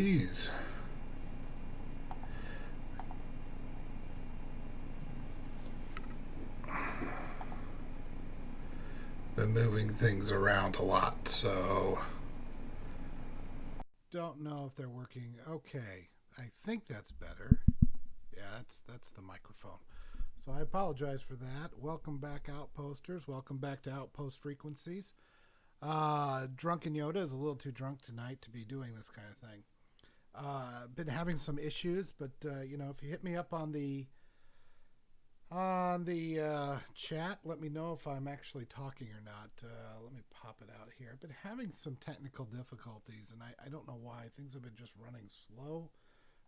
Jeez. Been moving things around a lot, so don't know if they're working. Okay, I think that's better. Yeah, that's the microphone. So I apologize for that. Welcome back, Outposters. Welcome back to Outpost Frequencies. Drunken Yoda is a little too drunk tonight to be doing this kind of thing. Been having some issues, but if you hit me up on the chat, let me know if I'm actually talking or not. Let me pop it out here. I've been having some technical difficulties, and I don't know why. Things have been just running slow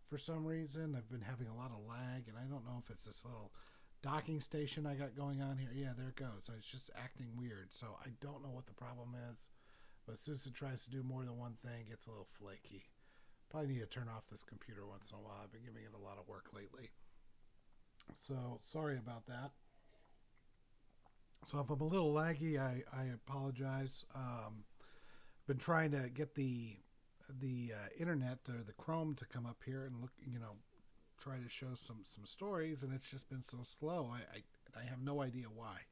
for some reason. I've been having a lot of lag, and I don't know if it's this little docking station I got going on here. Yeah, there it goes. So it's just acting weird. So I don't know what the problem is, but as soon as it tries to do more than one thing, it gets a little flaky. Probably need to turn off this computer once in a while. I've been giving it a lot of work lately. So sorry about that. So if I'm a little laggy, I apologize. Been trying to get the internet or the Chrome to come up here and look, try to show some stories, and it's just been so slow. I have no idea why.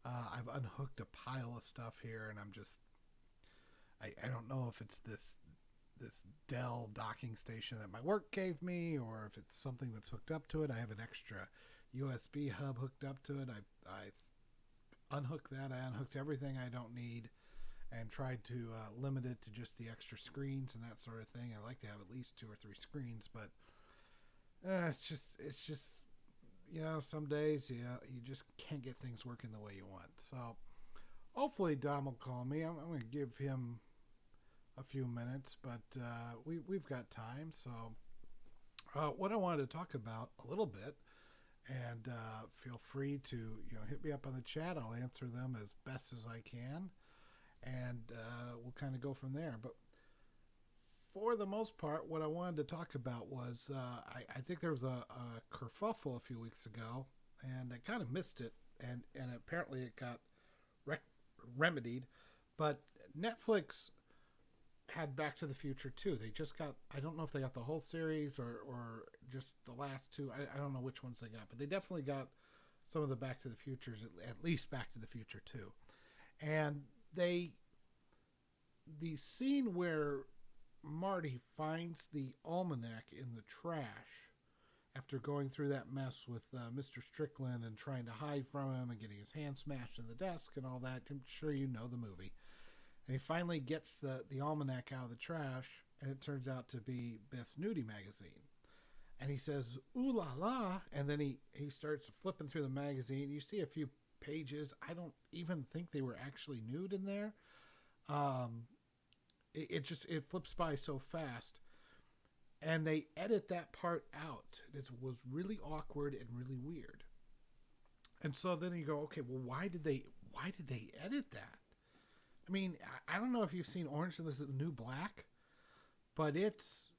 I've unhooked a pile of stuff here, and I don't know if it's this Dell docking station that my work gave me, or if it's something that's hooked up to it. I have an extra USB hub hooked up to it. I unhooked that. I unhooked everything I don't need and tried to limit it to just the extra screens and that sort of thing. I like to have at least 2 or 3 screens, but it's just some days you just can't get things working the way you want. So hopefully Dom will call me. I'm going to give him a few minutes, but we've got time. So what I wanted to talk about a little bit, and feel free to hit me up on the chat. I'll answer them as best as I can, and we'll kind of go from there. But for the most part, what I wanted to talk about was I think there was a kerfuffle a few weeks ago, and I kind of missed it, and apparently it got remedied. But Netflix had Back to the Future 2. They just got, I don't know if they got the whole series or just the last two. I don't know which ones they got, but they definitely got some of the Back to the Futures, at least Back to the Future 2. And the scene where Marty finds the almanac in the trash after going through that mess with Mr. Strickland and trying to hide from him and getting his hand smashed in the desk and all that. I'm sure you know the movie. And he finally gets the almanac out of the trash, and it turns out to be Biff's nudie magazine. And he says, "Ooh la la," and then he starts flipping through the magazine. You see a few pages. I don't even think they were actually nude in there. It flips by so fast, and they edit that part out. It was really awkward and really weird. And so then you go, okay, well, why did they edit that? I mean, I don't know if you've seen Orange is the New Black, but it's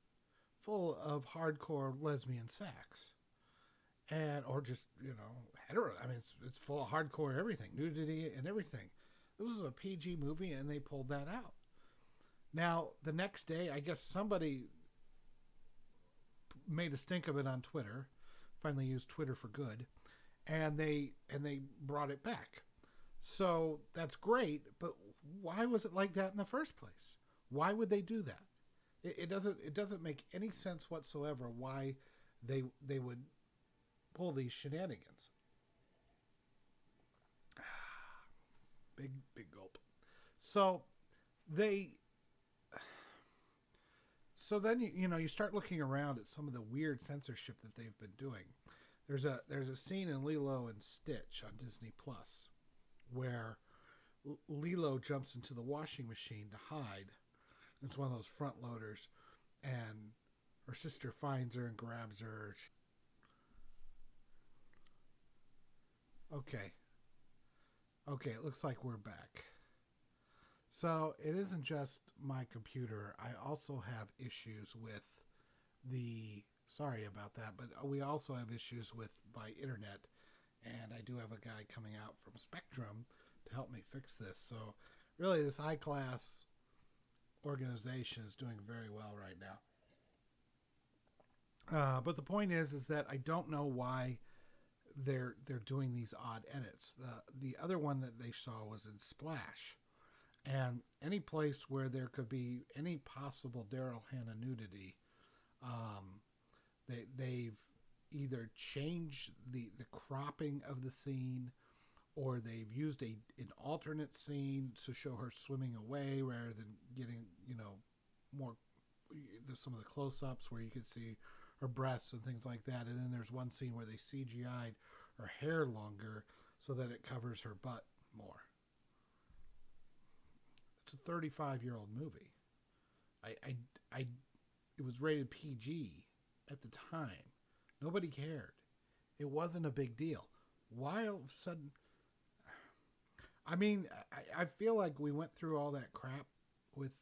full of hardcore lesbian sex, or just hetero. I mean, it's full of hardcore everything, nudity and everything. This was a PG movie, and they pulled that out. Now the next day, I guess somebody made a stink of it on Twitter. Finally used Twitter for good, and they brought it back. So that's great, but why was it like that in the first place? Why would they do that? It doesn't make any sense whatsoever why they would pull these shenanigans. Big gulp. So then you start looking around at some of the weird censorship that they've been doing. There's a scene in Lilo and Stitch on Disney Plus where Lilo jumps into the washing machine to hide. It's one of those front loaders, and her sister finds her and grabs her. Okay, it looks like we're back. So it isn't just my computer. I also have issues with sorry about that, but we also have issues with my internet, and I do have a guy coming out from Spectrum to help me fix this. So really, this high-class organization is doing very well right now. But the point is that I don't know why they're doing these odd edits. The other one that they saw was in Splash, and any place where there could be any possible Daryl Hannah nudity, um, they've either changed the cropping of the scene, or they've used an alternate scene to show her swimming away rather than getting more some of the close-ups where you can see her breasts and things like that. And then there's one scene where they CGI'd her hair longer so that it covers her butt more. It's a 35-year-old movie. I it was rated PG at the time. Nobody cared. It wasn't a big deal. Why all of a sudden? I mean, I feel like we went through all that crap with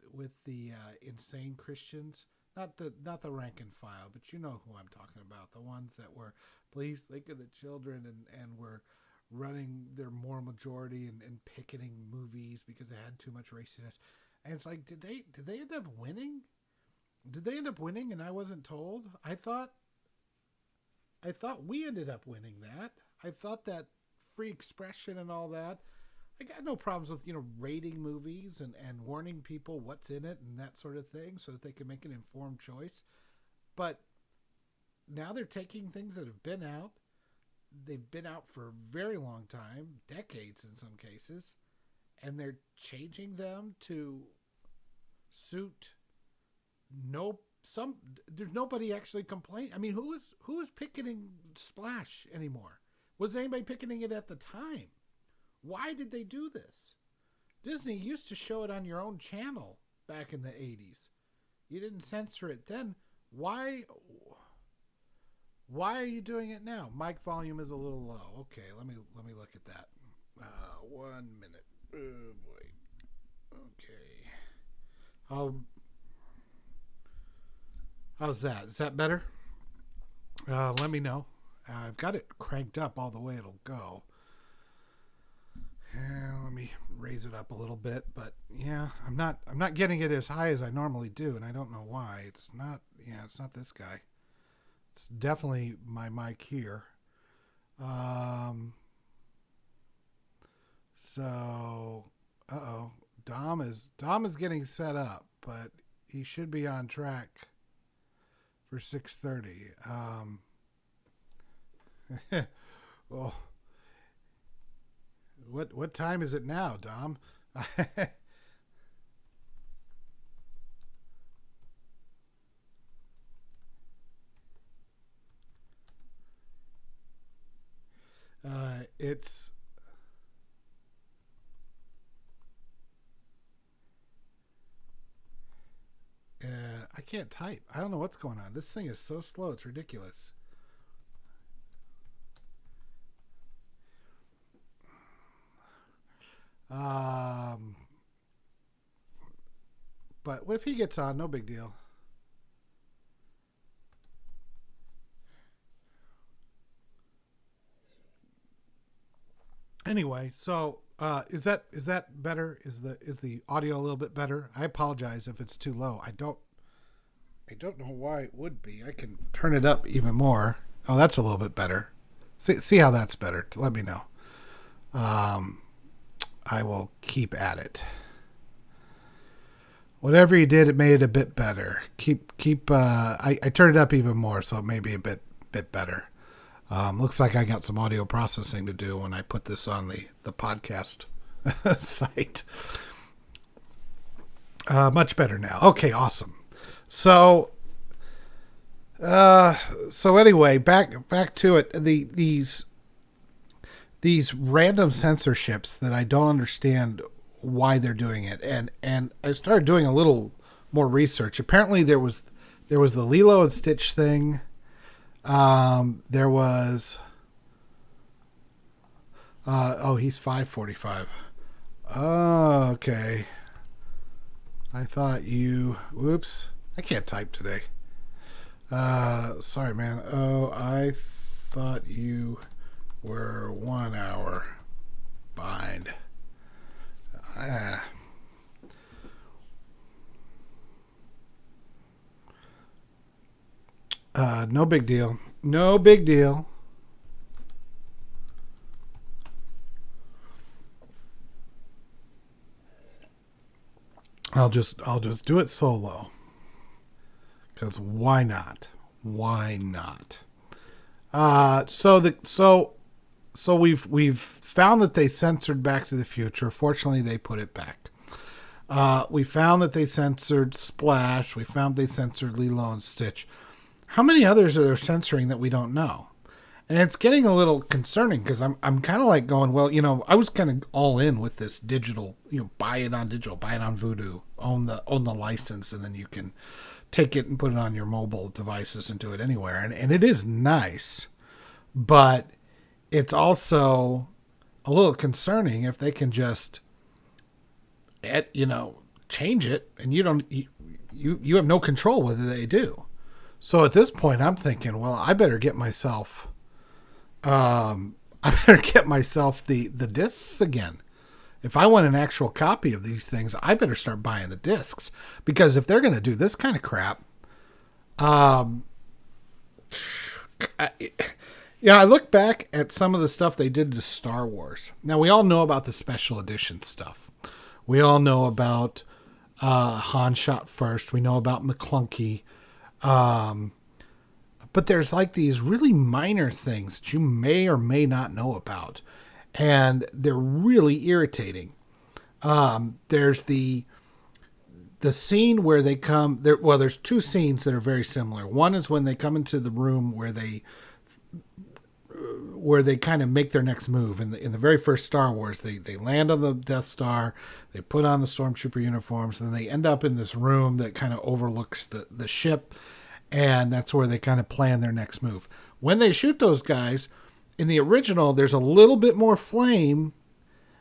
the insane Christians. Not the rank and file, but you know who I'm talking about. The ones that were, please think of the children, and were running their moral majority and picketing movies because they had too much raciness. And it's like, did they end up winning? Did they end up winning and I wasn't told? I thought we ended up winning that. I thought that free expression and all that. I got no problems with, rating movies and warning people what's in it and that sort of thing so that they can make an informed choice. But now they're taking things that have been out. They've been out for a very long time, decades in some cases, and they're changing them to suit there's nobody actually complaining. I mean, who is picketing Splash anymore? Was anybody picketing it at the time? Why did they do this? Disney used to show it on your own channel back in the 80s. You didn't censor it then. Why are you doing it now? Mic volume is a little low. Okay, let me look at that. 1 minute. Oh boy. Okay. How's that? Is that better? Let me know. I've got it cranked up all the way it'll go. Let me raise it up a little bit, but yeah, I'm not getting it as high as I normally do, and I don't know why. It's not this guy. It's definitely my mic here. So, Dom is getting set up, but he should be on track for 6:30. Well, what time is it now, Dom? It's I can't type. I don't know what's going on. This thing is so slow. It's ridiculous. But if he gets on, no big deal. Anyway, so is that better? Is the audio a little bit better? I apologize if it's too low. I don't know why it would be. I can turn it up even more. Oh, that's a little bit better. See how that's better. Let me know. I will keep at it. Whatever you did, it made it a bit better. I turned it up even more, so it may be a bit better. Looks like I got some audio processing to do when I put this on the podcast site. Much better now. Okay, awesome. So anyway, back to it. These random censorships that I don't understand why they're doing it, and I started doing a little more research. Apparently, there was the Lilo and Stitch thing. There was. He's 5:45. Oh, okay. I thought you. Whoops. I can't type today. Sorry, man. Oh, I thought you were 1 hour behind. No big deal. No big deal. I'll just do it solo. Because why not? Why not? So we've found that they censored Back to the Future. Fortunately, they put it back. We found that they censored Splash. We found they censored Lilo and Stitch. How many others are they censoring that we don't know? And it's getting a little concerning because I'm kind of like going, well, I was kind of all in with this digital, buy it on digital, buy it on Vudu, own the license, and then you can take it and put it on your mobile devices and do it anywhere. And it is nice, but it's also a little concerning if they can just, change it and you have no control whether they do. So at this point, I'm thinking, well, I better get myself the discs again. If I want an actual copy of these things, I better start buying the discs, because if they're going to do this kind of crap, I look back at some of the stuff they did to Star Wars. Now, we all know about the special edition stuff. We all know about Han Shot First. We know about McClunky. But there's like these really minor things that you may or may not know about. And they're really irritating. There's the scene where they come there. Well, there's two scenes that are very similar. One is when they come into the room where they kind of make their next move. In the very first Star Wars, they land on the Death Star, they put on the Stormtrooper uniforms, and then they end up in this room that kind of overlooks the ship, and that's where they kind of plan their next move. When they shoot those guys, in the original, there's a little bit more flame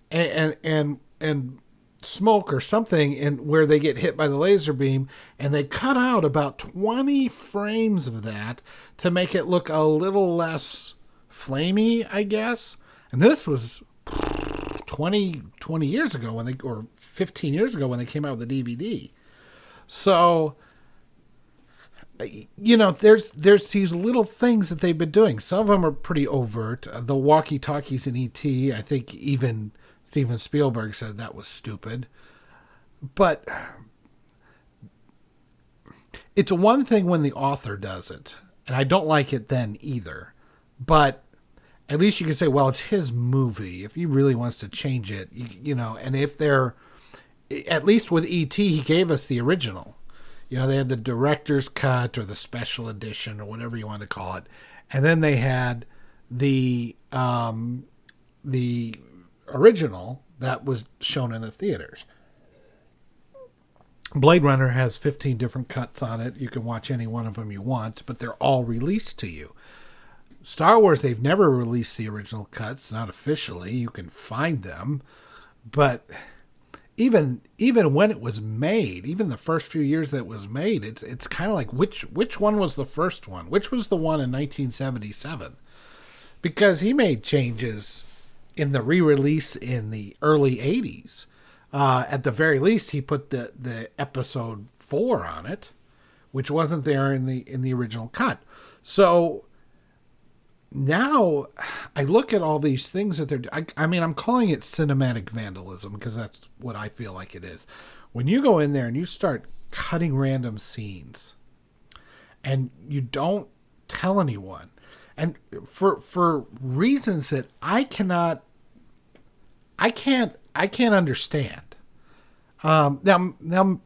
and smoke or something in where they get hit by the laser beam, and they cut out about 20 frames of that to make it look a little less flamey, I guess. And this was 20 years ago or 15 years ago when they came out with the DVD. So, there's these little things that they've been doing. Some of them are pretty overt. The walkie-talkies in E.T., I think even Steven Spielberg said that was stupid. But it's one thing when the author does it, and I don't like it then either. But at least you can say, well, it's his movie. If he really wants to change it, and if they're, at least with E.T., he gave us the original. They had the director's cut or the special edition or whatever you want to call it. And then they had the original that was shown in the theaters. Blade Runner has 15 different cuts on it. You can watch any one of them you want, but they're all released to you. Star Wars, they've never released the original cuts, not officially. You can find them. But even when it was made, even the first few years that it was made, it's kind of like which one was the first one? Which was the one in 1977? Because he made changes in the re-release in the early 80s. At the very least, he put the episode 4 on it, which wasn't there in the original cut. So now I look at all these things that they're, I'm calling it cinematic vandalism because that's what I feel like it is. When you go in there and you start cutting random scenes and you don't tell anyone, and for reasons that I can't understand. Now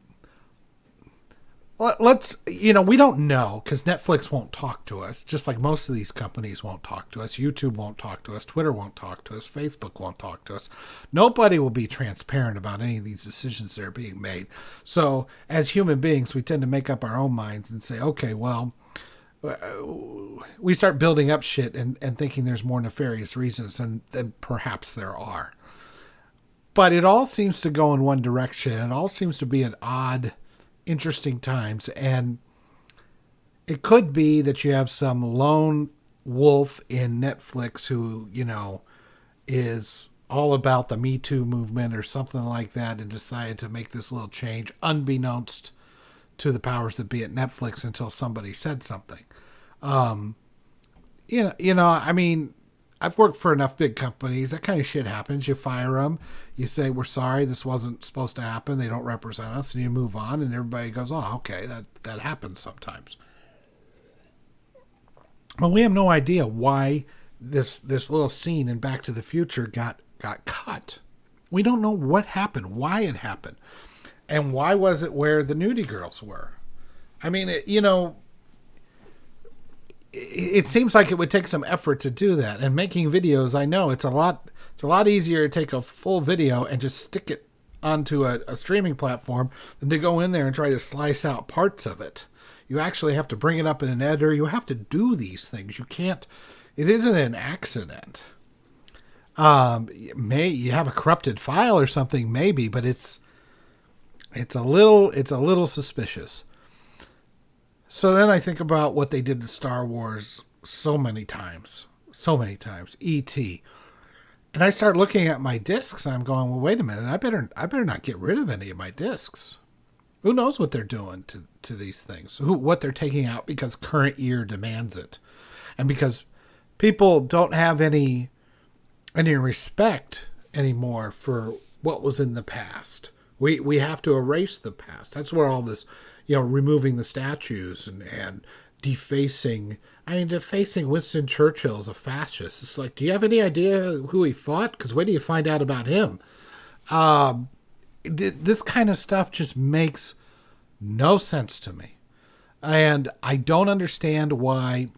let's, we don't know because Netflix won't talk to us, just like most of these companies won't talk to us. YouTube won't talk to us. Twitter won't talk to us. Facebook won't talk to us. Nobody will be transparent about any of these decisions that are being made. So as human beings, we tend to make up our own minds and say, okay, well, we start building up shit and thinking there's more nefarious reasons than perhaps there are. But it all seems to go in one direction. It all seems to be an odd, interesting times, and it could be that you have some lone wolf in Netflix who is all about the Me Too movement or something like that and decided to make this little change unbeknownst to the powers that be at Netflix until somebody said something. Um, I mean, I've worked for enough big companies. That kind of shit happens. You fire them. You say, we're sorry, this wasn't supposed to happen. They don't represent us. And you move on, and everybody goes, oh, okay, that happens sometimes. Well, we have no idea why this little scene in Back to the Future got cut. We don't know what happened, why it happened, and why was it where the nudie girls were. I mean, it seems like it would take some effort to do that. And making videos, I know it's a lot easier to take a full video and just stick it onto a streaming platform than to go in there and try to slice out parts of it. You actually have to bring it up in an editor. You have to do these things. You can't. It isn't an accident. You have a corrupted file or something, maybe, but it's a little suspicious. So then I think about what they did to Star Wars so many times, E.T. And I start looking at my discs. And I'm going, well, wait a minute. I better not get rid of any of my discs. Who knows what they're doing to these things? What they're taking out because current year demands it, and because people don't have any respect anymore for what was in the past. We have to erase the past. That's where all this, removing the statues and defacing. I mean, defacing Winston Churchill as a fascist. It's like, do you have any idea who he fought? Because when do you find out about him? This kind of stuff just makes no sense to me. And I don't understand why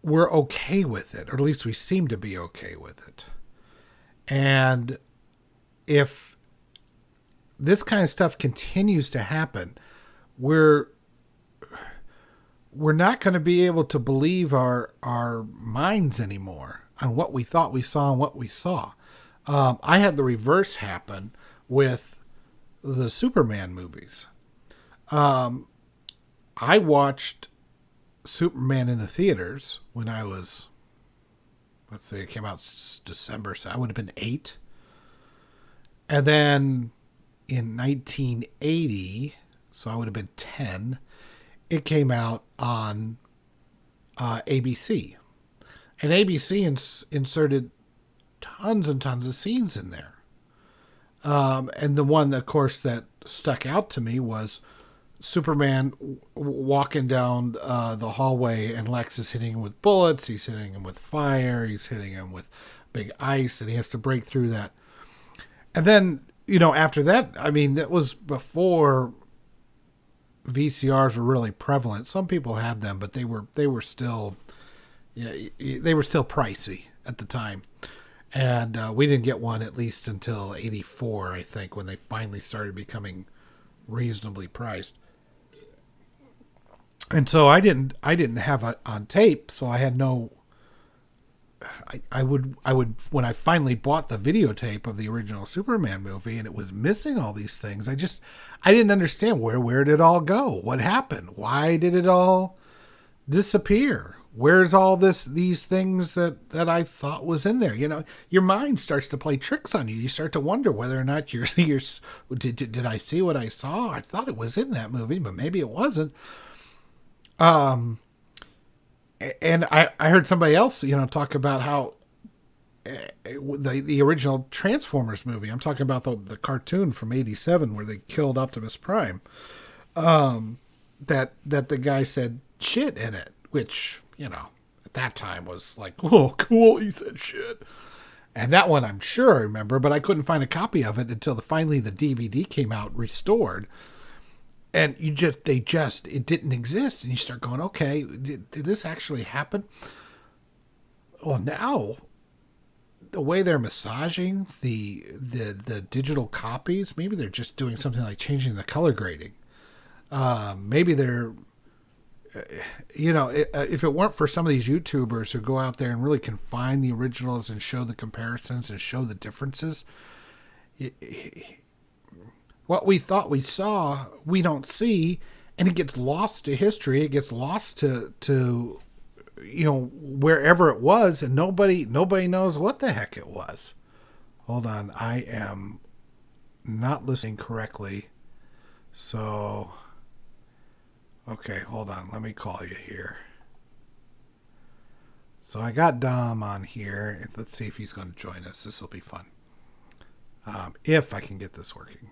we're okay with it, or at least we seem to be okay with it. And if this kind of stuff continues to happen, we're not going to be able to believe our minds anymore on what we thought we saw and what we saw. I had the reverse happen with the Superman movies. I watched Superman in the theaters when I was, let's say it came out December, so I would have been 8. And then in 1980, so I would have been 10, it came out on ABC. And ABC inserted tons and tons of scenes in there. And the one, of course, that stuck out to me was Superman walking down the hallway, and Lex is hitting him with bullets. He's hitting him with fire. He's hitting him with big ice, and he has to break through that. And then, after that, I mean, that was before VCRs were really prevalent. Some people had them, but they were still pricey at the time. And we didn't get one at least until 84, I think, when they finally started becoming reasonably priced. And so I didn't have it on tape, so I had no. I would when I finally bought the videotape of the original Superman movie, and it was missing all these things. I didn't understand where did it all go? What happened? Why did it all disappear? Where's all these things that I thought was in there? Your mind starts to play tricks on you. You start to wonder whether or not you're did I see what I saw? I thought it was in that movie, but maybe it wasn't. And I heard somebody else, talk about how the original Transformers movie, I'm talking about the cartoon from 87 where they killed Optimus Prime, that the guy said shit in it, which, at that time was like, oh, cool, he said shit. And that one I'm sure I remember, but I couldn't find a copy of it until finally the DVD came out restored. And it didn't exist. And you start going, okay, did this actually happen? Well, now, the way they're massaging the digital copies, maybe they're just doing something like changing the color grading. Maybe they're, if it weren't for some of these YouTubers who go out there and really can find the originals and show the comparisons and show the differences, what we thought we saw, we don't see, and it gets lost to history. It gets lost to wherever it was, and nobody knows what the heck it was. Hold on, I am not listening correctly. So, Okay, hold on. Let me call you here. So I got Dom on here. Let's see if he's going to join us. This will be fun. If I can get this working.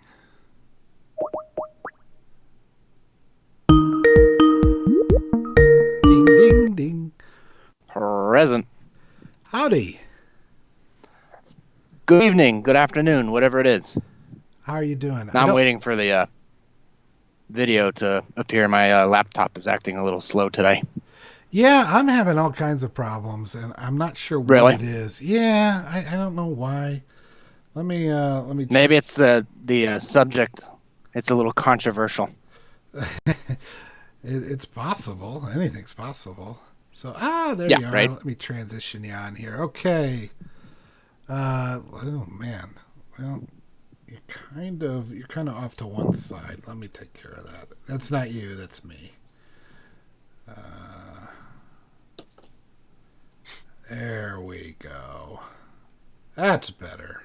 Ding, ding, ding. Present. Howdy. Good evening, good afternoon, whatever it is. How are you doing? I'm waiting for the video to appear. My laptop is acting a little slow today. Yeah, I'm having all kinds of problems, and I'm not sure what Really? it is. Yeah, I don't know why. Let me Maybe it's the subject. It's a little controversial. It's possible. Anything's possible. So there Yeah, you are. right. Let me transition you on here. Okay. Oh man. Well, you're kind of off to one side. Let me take care of that. That's not you. That's me. There we go. That's better.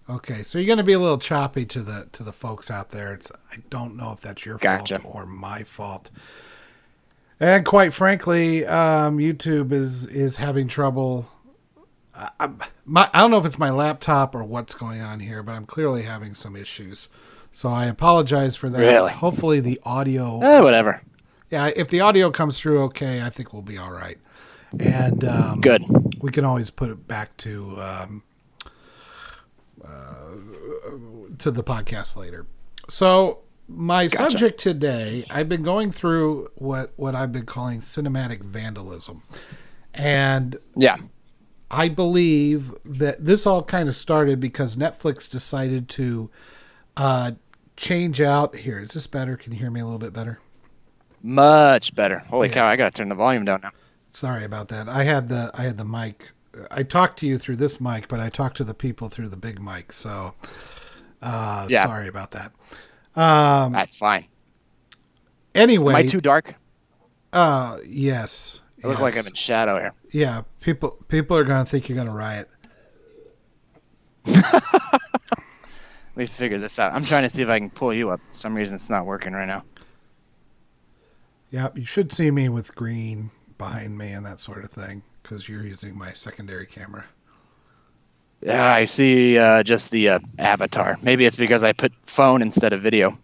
Okay, so you're going to be a little choppy to the folks out there. I don't know if that's your Gotcha. fault or my fault. And quite frankly, YouTube is having trouble. I don't know if it's my laptop or what's going on here, but I'm clearly having some issues. So I apologize for that. Really? Hopefully the audio. Whatever. Yeah, if the audio comes through okay, I think we'll be all right. And Good. we can always put it back to the podcast later. So my subject today, I've been going through what I've been calling cinematic vandalism, and Yeah. I believe that this all kind of started because Netflix decided to change out. Here, is this better? Can you hear me a little bit better? Much better. Holy cow! I gotta turn the volume down now. Sorry about that. I had the mic. I talked to you through this mic, but I talked to the people through the big mic. So, sorry about that. That's fine. Anyway, Am I too dark? Yes. It looks like I'm in shadow here. Yeah, people are gonna think you're gonna riot. Let me figure this out. I'm trying to see if I can pull you up. For some reason, it's not working right now. Yeah, you should see me with green behind me and that sort of thing because you're using my secondary camera. Yeah, I see just the avatar. Maybe it's because I put phone instead of video.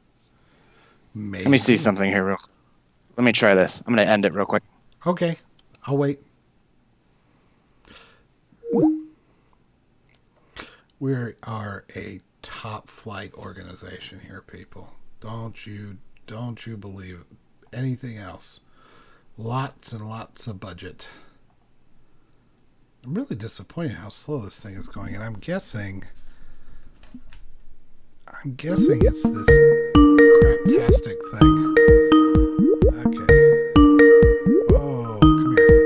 Maybe. Let me see something here real quick. Let me try this. I'm going to end it real quick. Okay, I'll wait. We are a top flight organization here, people. Don't you believe anything else. Lots and lots of budget. I'm really disappointed how slow this thing is going, and I'm guessing it's this craptastic thing. Okay. Oh, come here.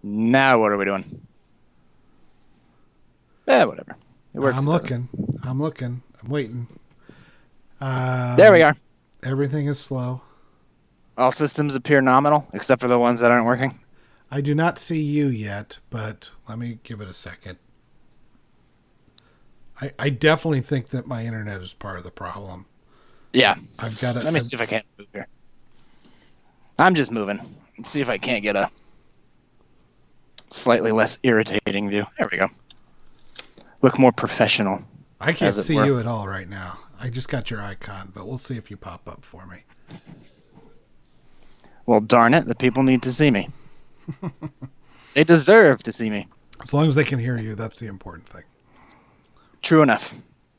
Now what are we doing? Whatever. It works. I'm looking. I'm waiting. There we are. Everything is slow. All systems appear nominal, except for the ones that aren't working. I do not see you yet, but let me give it a second. I definitely think that my internet is part of the problem. Yeah. I've got it. Let me see if I can't move here. I'm just moving. Let's see if I can't get a slightly less irritating view. There we go. Look more professional. I can't see you at all right now. I just got your icon, but we'll see if you pop up for me. Well, darn it. The people need to see me. They deserve to see me. As long as they can hear you, that's the important thing. True enough.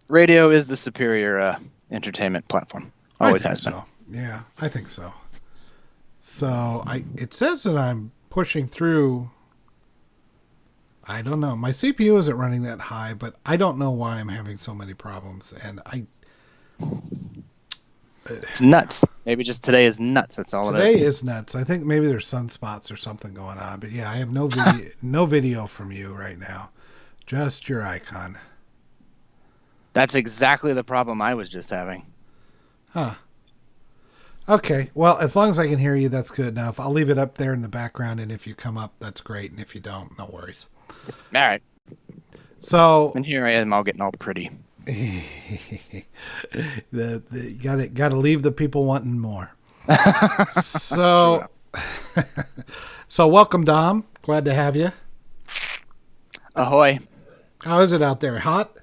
Radio is the superior entertainment platform. Always has been. Yeah, I think so. So it says that I'm pushing through. I don't know. My CPU isn't running that high, but I don't know why I'm having so many problems. And it's nuts. Maybe just today is nuts. That's all it is. Today is nuts. I think maybe there's sunspots or something going on. But yeah, I have no video, no video from you right now. Just your icon. That's exactly the problem I was just having. Huh. Okay. Well, as long as I can hear you, that's good enough. I'll leave it up there in the background, and if you come up, that's great. And if you don't, no worries. All right. So And here I am, all getting all pretty. you gotta leave the people wanting more. So, so welcome, Dom. Glad to have you. Ahoy. How is it out there? Hot?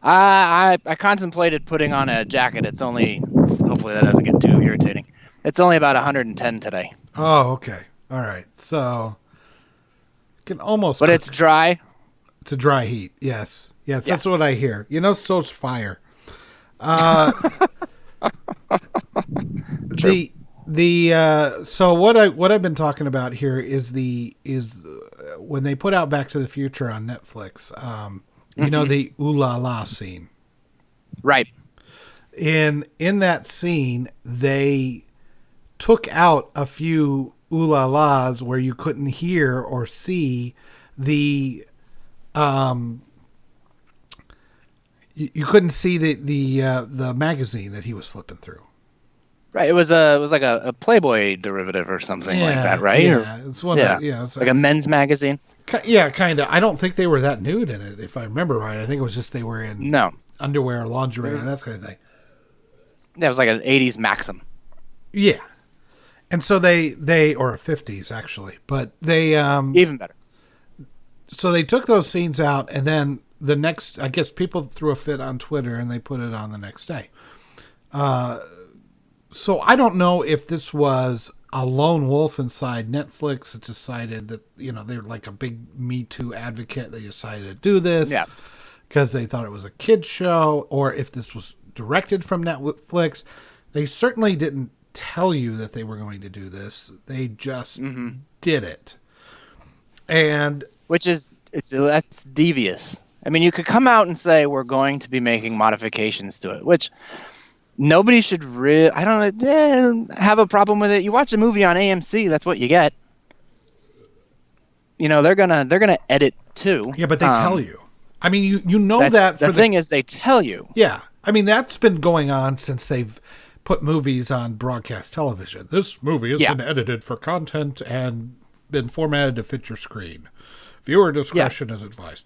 I contemplated putting on a jacket. It's only, hopefully that doesn't get too irritating. It's only about 110 today. Oh, okay. All right. So, you can almost. But cook. it's dry. It's a dry heat. Yes. Yes, Yeah. that's what I hear. So's fire. So what I've been talking about here is when they put out Back to the Future on Netflix. The ooh la la scene. Right. In that scene, they took out a few ooh la las where you couldn't hear or see the you couldn't see the magazine that he was flipping through. Right. It was like a Playboy derivative or something like that, right? Yeah, it's one. Yeah. It's like a men's magazine. Yeah, kind of. I don't think they were that nude in it, if I remember right. I think it was just they were in underwear, lingerie, and that kind of thing. Yeah, it was like an 80s Maxim. Yeah. And so they or a 50s actually, but they even better. So they took those scenes out, and then the next, I guess people threw a fit on Twitter and they put it on the next day. So I don't know if this was a lone wolf inside Netflix that decided that, they're like a big Me Too advocate. They decided to do this because they thought it was a kid's show, or if this was directed from Netflix. They certainly didn't tell you that they were going to do this. They just did it. And that's devious. I mean, you could come out and say we're going to be making modifications to it, which nobody should really, I don't know, have a problem with it. You watch a movie on AMC, that's what you get. They're gonna edit too. Yeah, but they tell you. I mean, you know that. The thing is, they tell you. Yeah, I mean that's been going on since they've put movies on broadcast television. This movie has been edited for content and been formatted to fit your screen. Viewer discretion is advised.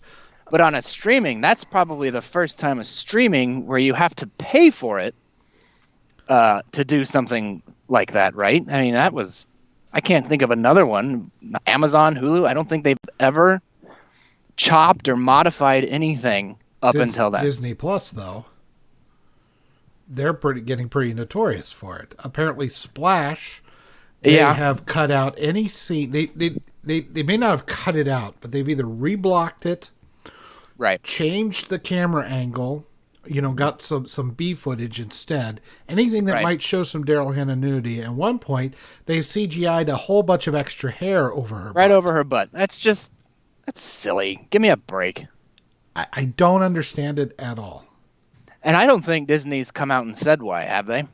But on a streaming, that's probably the first time a streaming where you have to pay for it to do something like that, right? I mean, I can't think of another one. Amazon, Hulu, I don't think they've ever chopped or modified anything until that. Disney Plus, though, they're getting pretty notorious for it. Apparently, Splash, they have cut out any scene. They may not have cut it out, but they've either reblocked it, right, changed the camera angle, got some B footage instead. Anything that might show some Daryl Hannah nudity. At one point, they CGI'd a whole bunch of extra hair over her butt. Right over her butt. That's silly. Give me a break. I don't understand it at all. And I don't think Disney's come out and said why, have they?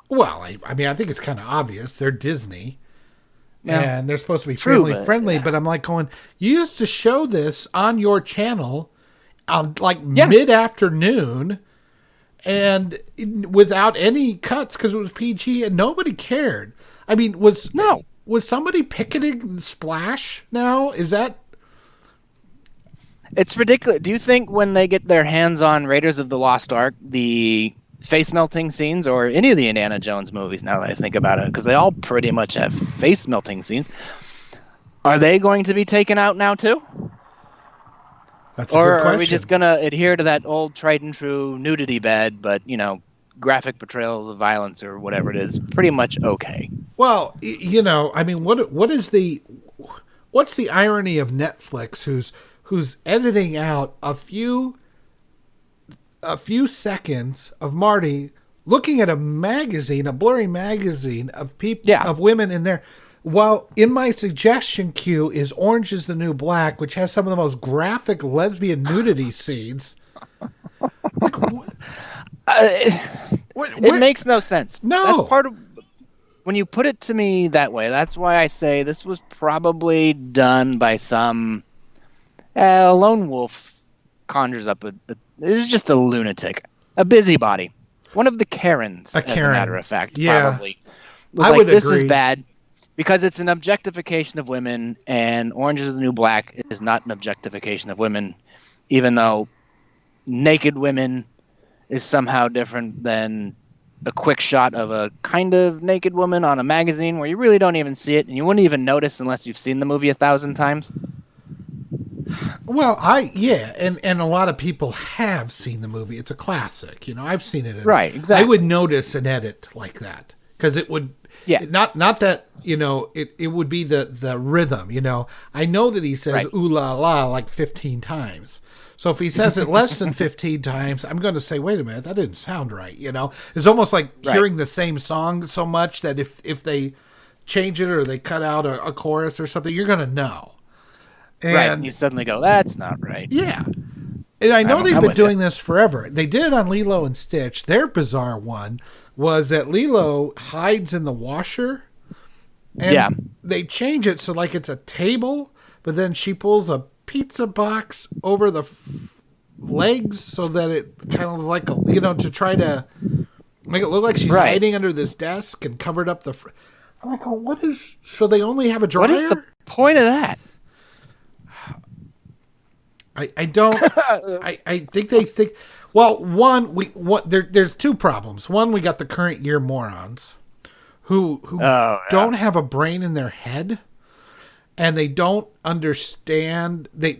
Well, I mean, I think it's kind of obvious. They're Disney. Yeah. And they're supposed to be friendly, but I'm like going, you used to show this on your channel mid-afternoon and without any cuts because it was PG and nobody cared. I mean, was somebody picketing Splash now? Is that... It's ridiculous. Do you think when they get their hands on Raiders of the Lost Ark, the face melting scenes, or any of the Indiana Jones movies, now that I think about it, because they all pretty much have face melting scenes, are they going to be taken out now too? That's a good question. Or are we just going to adhere to that old tried and true nudity bed, but, graphic portrayals of violence or whatever it is, pretty much okay? Well, I mean, what's the irony of Netflix, who's editing out a few seconds of Marty looking at a magazine, a blurry magazine of people, of women in there, while in my suggestion queue is Orange is the New Black, which has some of the most graphic lesbian nudity scenes. Like, it makes no sense. No. That's part of... When you put it to me that way, that's why I say this was probably done by some lone wolf conjures up this is just a lunatic, a busybody, one of the Karens, as a matter of fact, probably. I would this agree. is bad. Because it's an objectification of women, and Orange is the New Black is not an objectification of women, even though naked women is somehow different than a quick shot of a kind of naked woman on a magazine where you really don't even see it, and you wouldn't even notice unless you've seen the movie 1,000 times. Well, and a lot of people have seen the movie. It's a classic. I've seen it. Right, exactly. I would notice an edit like that because it would. Yeah. Not that, it would be the rhythm, I know that he says right. ooh la la like 15 times. So if he says it less than 15 times, I'm going to say, wait a minute, that didn't sound right, It's almost like hearing the same song so much that if they change it or they cut out a chorus or something, you're going to know. And you suddenly go, that's not right. Yeah. And I know they've been doing this forever. They did it on Lilo and Stitch. Their bizarre one was that Lilo hides in the washer. And they change it so like it's a table, but then she pulls a pizza box over the legs so that it kind of like, to try to make it look like she's hiding under this desk and covered up the... I'm like, so they only have a dryer? What is the point of that? I don't. I think they think. Well, there's two problems. One, we got the current year morons who don't have a brain in their head, and they don't understand. They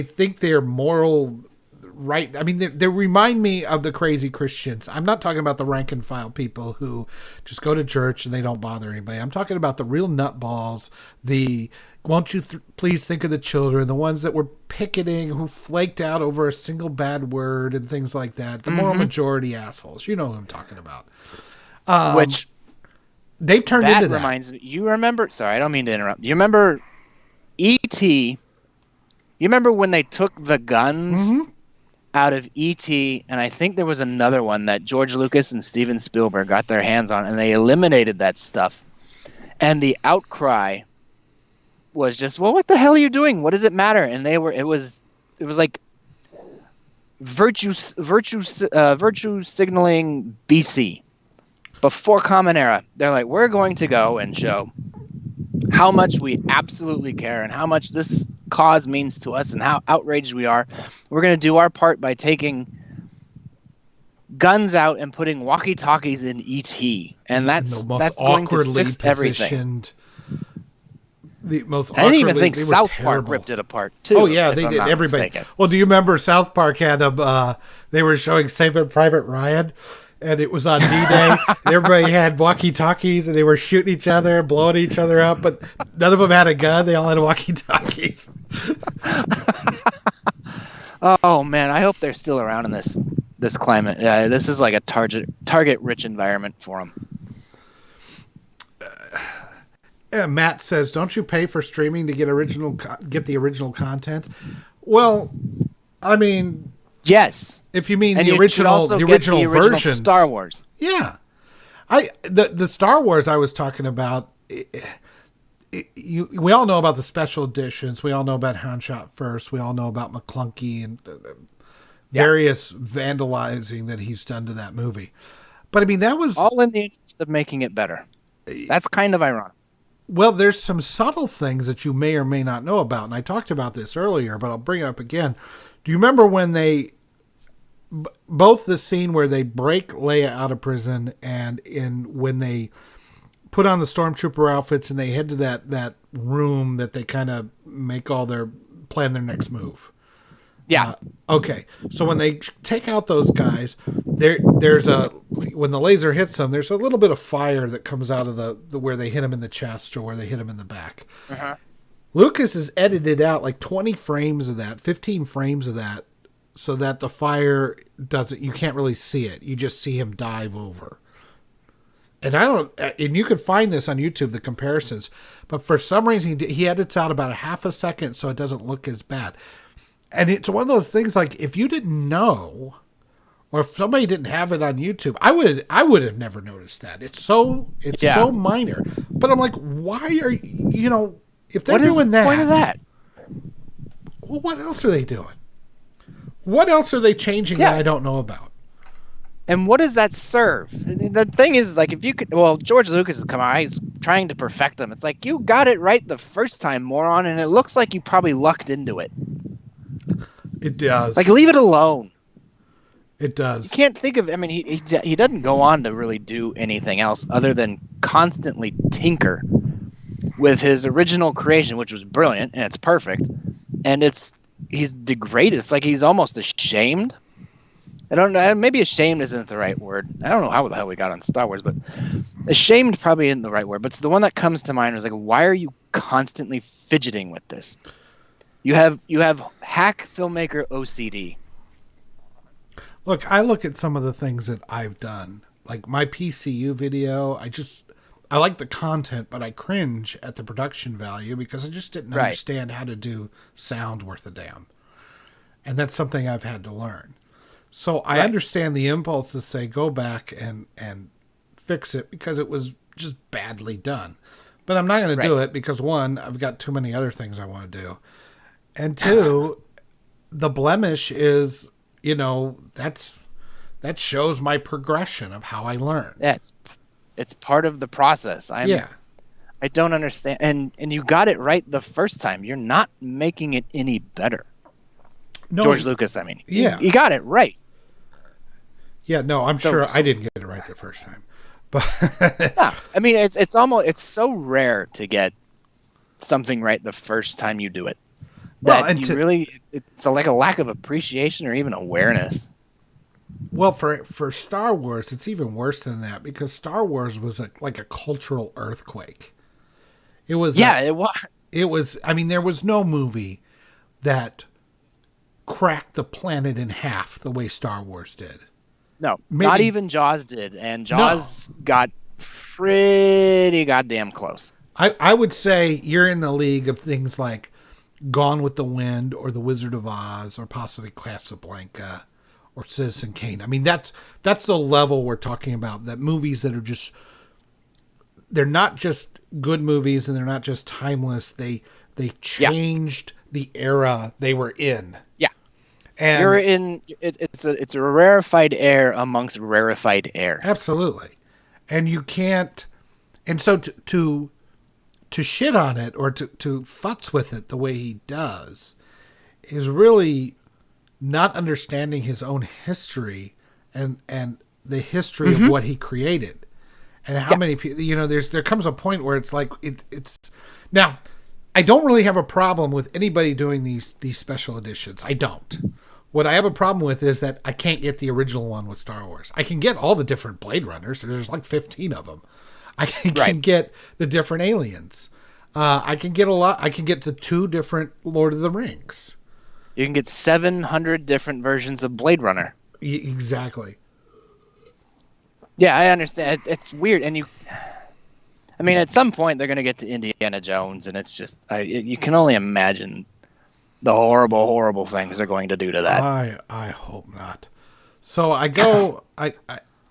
think they're moral right. I mean, they remind me of the crazy Christians. I'm not talking about the rank and file people who just go to church and they don't bother anybody. I'm talking about the real nutballs. Won't you please think of the children, the ones that were picketing, who flaked out over a single bad word and things like that. The moral majority assholes. You know what I'm talking about. Which they've turned into that. That reminds me. You remember? Sorry, I don't mean to interrupt. You remember E.T.? You remember when they took the guns out of E.T., and I think there was another one that George Lucas and Steven Spielberg got their hands on, and they eliminated that stuff. And the outcry was just, well, what the hell are you doing? What does it matter? And it was like virtue signaling BC, before Common Era. They're like, we're going to go and show how much we absolutely care and how much this cause means to us and how outraged we are. We're going to do our part by taking guns out and putting walkie-talkies in ET, and that's going to fix everything. The most I didn't even think South Park ripped it apart too. Oh yeah, they did. Everybody. Mistaken. Well, do you remember South Park had they were showing Saving Private Ryan, and it was on D-Day. Everybody had walkie-talkies, and they were shooting each other, blowing each other up, but none of them had a gun. They all had walkie-talkies. Oh man, I hope they're still around in this climate. This is like a target-rich environment for them. Matt says, "Don't you pay for streaming to get the original content?" Well, I mean, yes. If you mean the original version, Star Wars. Yeah, the Star Wars I was talking about. We all know about the special editions. We all know about Hand Shot First. We all know about McClunky and various vandalizing that he's done to that movie. But I mean, that was all in the interest of making it better. That's kind of ironic. Well, there's some subtle things that you may or may not know about, and I talked about this earlier, but I'll bring it up again. Do you remember when both the scene where they break Leia out of prison and when they put on the stormtrooper outfits and they head to that room that they kind of plan their next move? Yeah. Okay. So when they take out those guys, when the laser hits them, there's a little bit of fire that comes out of the where they hit them in the chest or where they hit them in the back. Uh-huh. Lucas has edited out like 20 frames of that, 15 frames of that, so that the fire you can't really see it. You just see him dive over. And you can find this on YouTube, the comparisons, but for some reason he edits out about a half a second so it doesn't look as bad. And it's one of those things, like, if you didn't know, or if somebody didn't have it on YouTube, I would have never noticed that. It's so minor. But I'm like, why are if they're doing that? What is the point of that? Well, what else are they doing? What else are they changing that I don't know about? And what does that serve? The thing is, like, if you could, well, George Lucas has come out, he's trying to perfect them. It's like, you got it right the first time, moron, and it looks like you probably lucked into it. It does. Like, leave it alone. It does. You can't think of, I mean, he doesn't go on to really do anything else other than constantly tinker with his original creation, which was brilliant, and it's perfect. And he's degraded. It's like he's almost ashamed. I don't know. Maybe ashamed isn't the right word. I don't know how the hell we got on Star Wars, but ashamed probably isn't the right word. But it's the one that comes to mind. Was like, why are you constantly fidgeting with this? You have hack filmmaker OCD. Look, I look at some of the things that I've done, like my PCU video. I like the content, but I cringe at the production value because I just didn't understand how to do sound worth a damn, and that's something I've had to learn. So I understand the impulse to say go back and fix it because it was just badly done. But I'm not going to do it because, one, I've got too many other things I want to do. And two, the blemish is, that shows my progression of how I learn. Yeah, it's part of the process. I don't understand. And you got it right the first time. You're not making it any better. No, George Lucas, I mean. Yeah. You got it right. Yeah, no, I'm sure I didn't get it right the first time. But no, I mean, it's so rare to get something right the first time you do it. It's like a lack of appreciation or even awareness. Well, for Star Wars, it's even worse than that because Star Wars was like a cultural earthquake. It was. Yeah, it was. It was. I mean, there was no movie that cracked the planet in half the way Star Wars did. No, not even Jaws did, and Jaws got pretty goddamn close. I would say you're in the league of things like Gone with the Wind or The Wizard of Oz or possibly Casablanca or Citizen Kane. I mean, that's the level we're talking about, that movies that are just, they're not just good movies and they're not just timeless. They changed the era they were in. Yeah. And you're in it's a rarefied air amongst rarefied air. Absolutely. And you can't, and so to shit on it or to futz with it the way he does is really not understanding his own history and the history of what he created and how many people, there comes a point where it's like, it's now, I don't really have a problem with anybody doing these special editions. I don't. What I have a problem with is that I can't get the original one with Star Wars. I can get all the different Blade Runners. There's like 15 of them. I can get the different aliens. I can get a lot. I can get the 2 different Lord of the Rings. You can get 700 different versions of Blade Runner. Exactly. Yeah, I understand. It's weird. And I mean, at some point they're going to get to Indiana Jones, and it's just, you can only imagine the horrible, horrible things they're going to do to that. I hope not. So I go,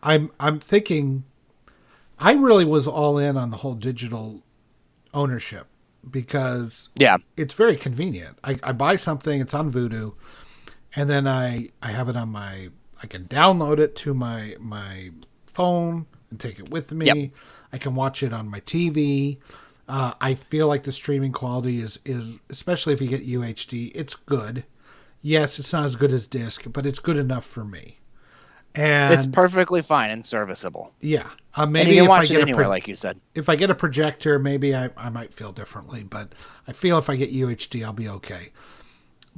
I'm thinking, I really was all in on the whole digital ownership because it's very convenient. I buy something, it's on Vudu, and then I have it on I can download it to my phone and take it with me. Yep. I can watch it on my TV. I feel like the streaming quality is especially if you get UHD, it's good. Yes, it's not as good as disc, but it's good enough for me. And it's perfectly fine and serviceable. Yeah. Maybe and you can watch it anywhere, like you said. If I get a projector, maybe I might feel differently, but I feel if I get UHD, I'll be okay.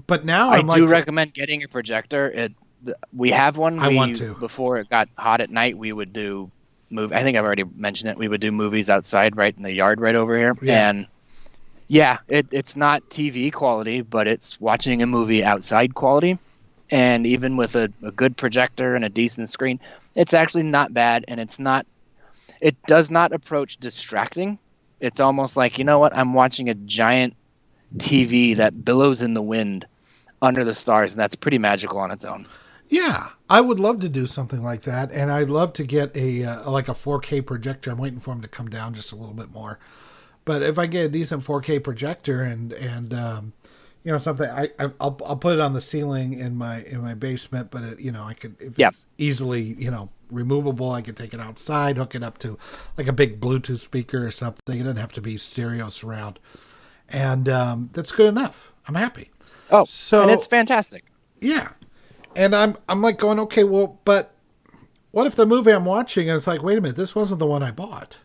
But now I do recommend getting a projector. We have one. I want to. Before it got hot at night, we would do I think I've already mentioned it. We would do movies outside, right in the yard, right over here. Yeah. And it's not TV quality, but it's watching a movie outside quality. And even with a good projector and a decent screen, it's actually not bad. And it does not approach distracting. It's almost like, you know what? I'm watching a giant TV that billows in the wind under the stars. And that's pretty magical on its own. Yeah, I would love to do something like that, and I'd love to get a 4K projector. I'm waiting for them to come down just a little bit more, but if I get a decent 4K projector and something. I'll put it on the ceiling in my basement, but I could, if Yeah. it's easily removable, I could take it outside, hook it up to like a big Bluetooth speaker or something. It doesn't have to be stereo surround, and that's good enough. I'm happy. Oh, so and it's fantastic. Yeah, and I'm like going, okay, well, but what if the movie I'm watching is like, wait a minute, this wasn't the one I bought?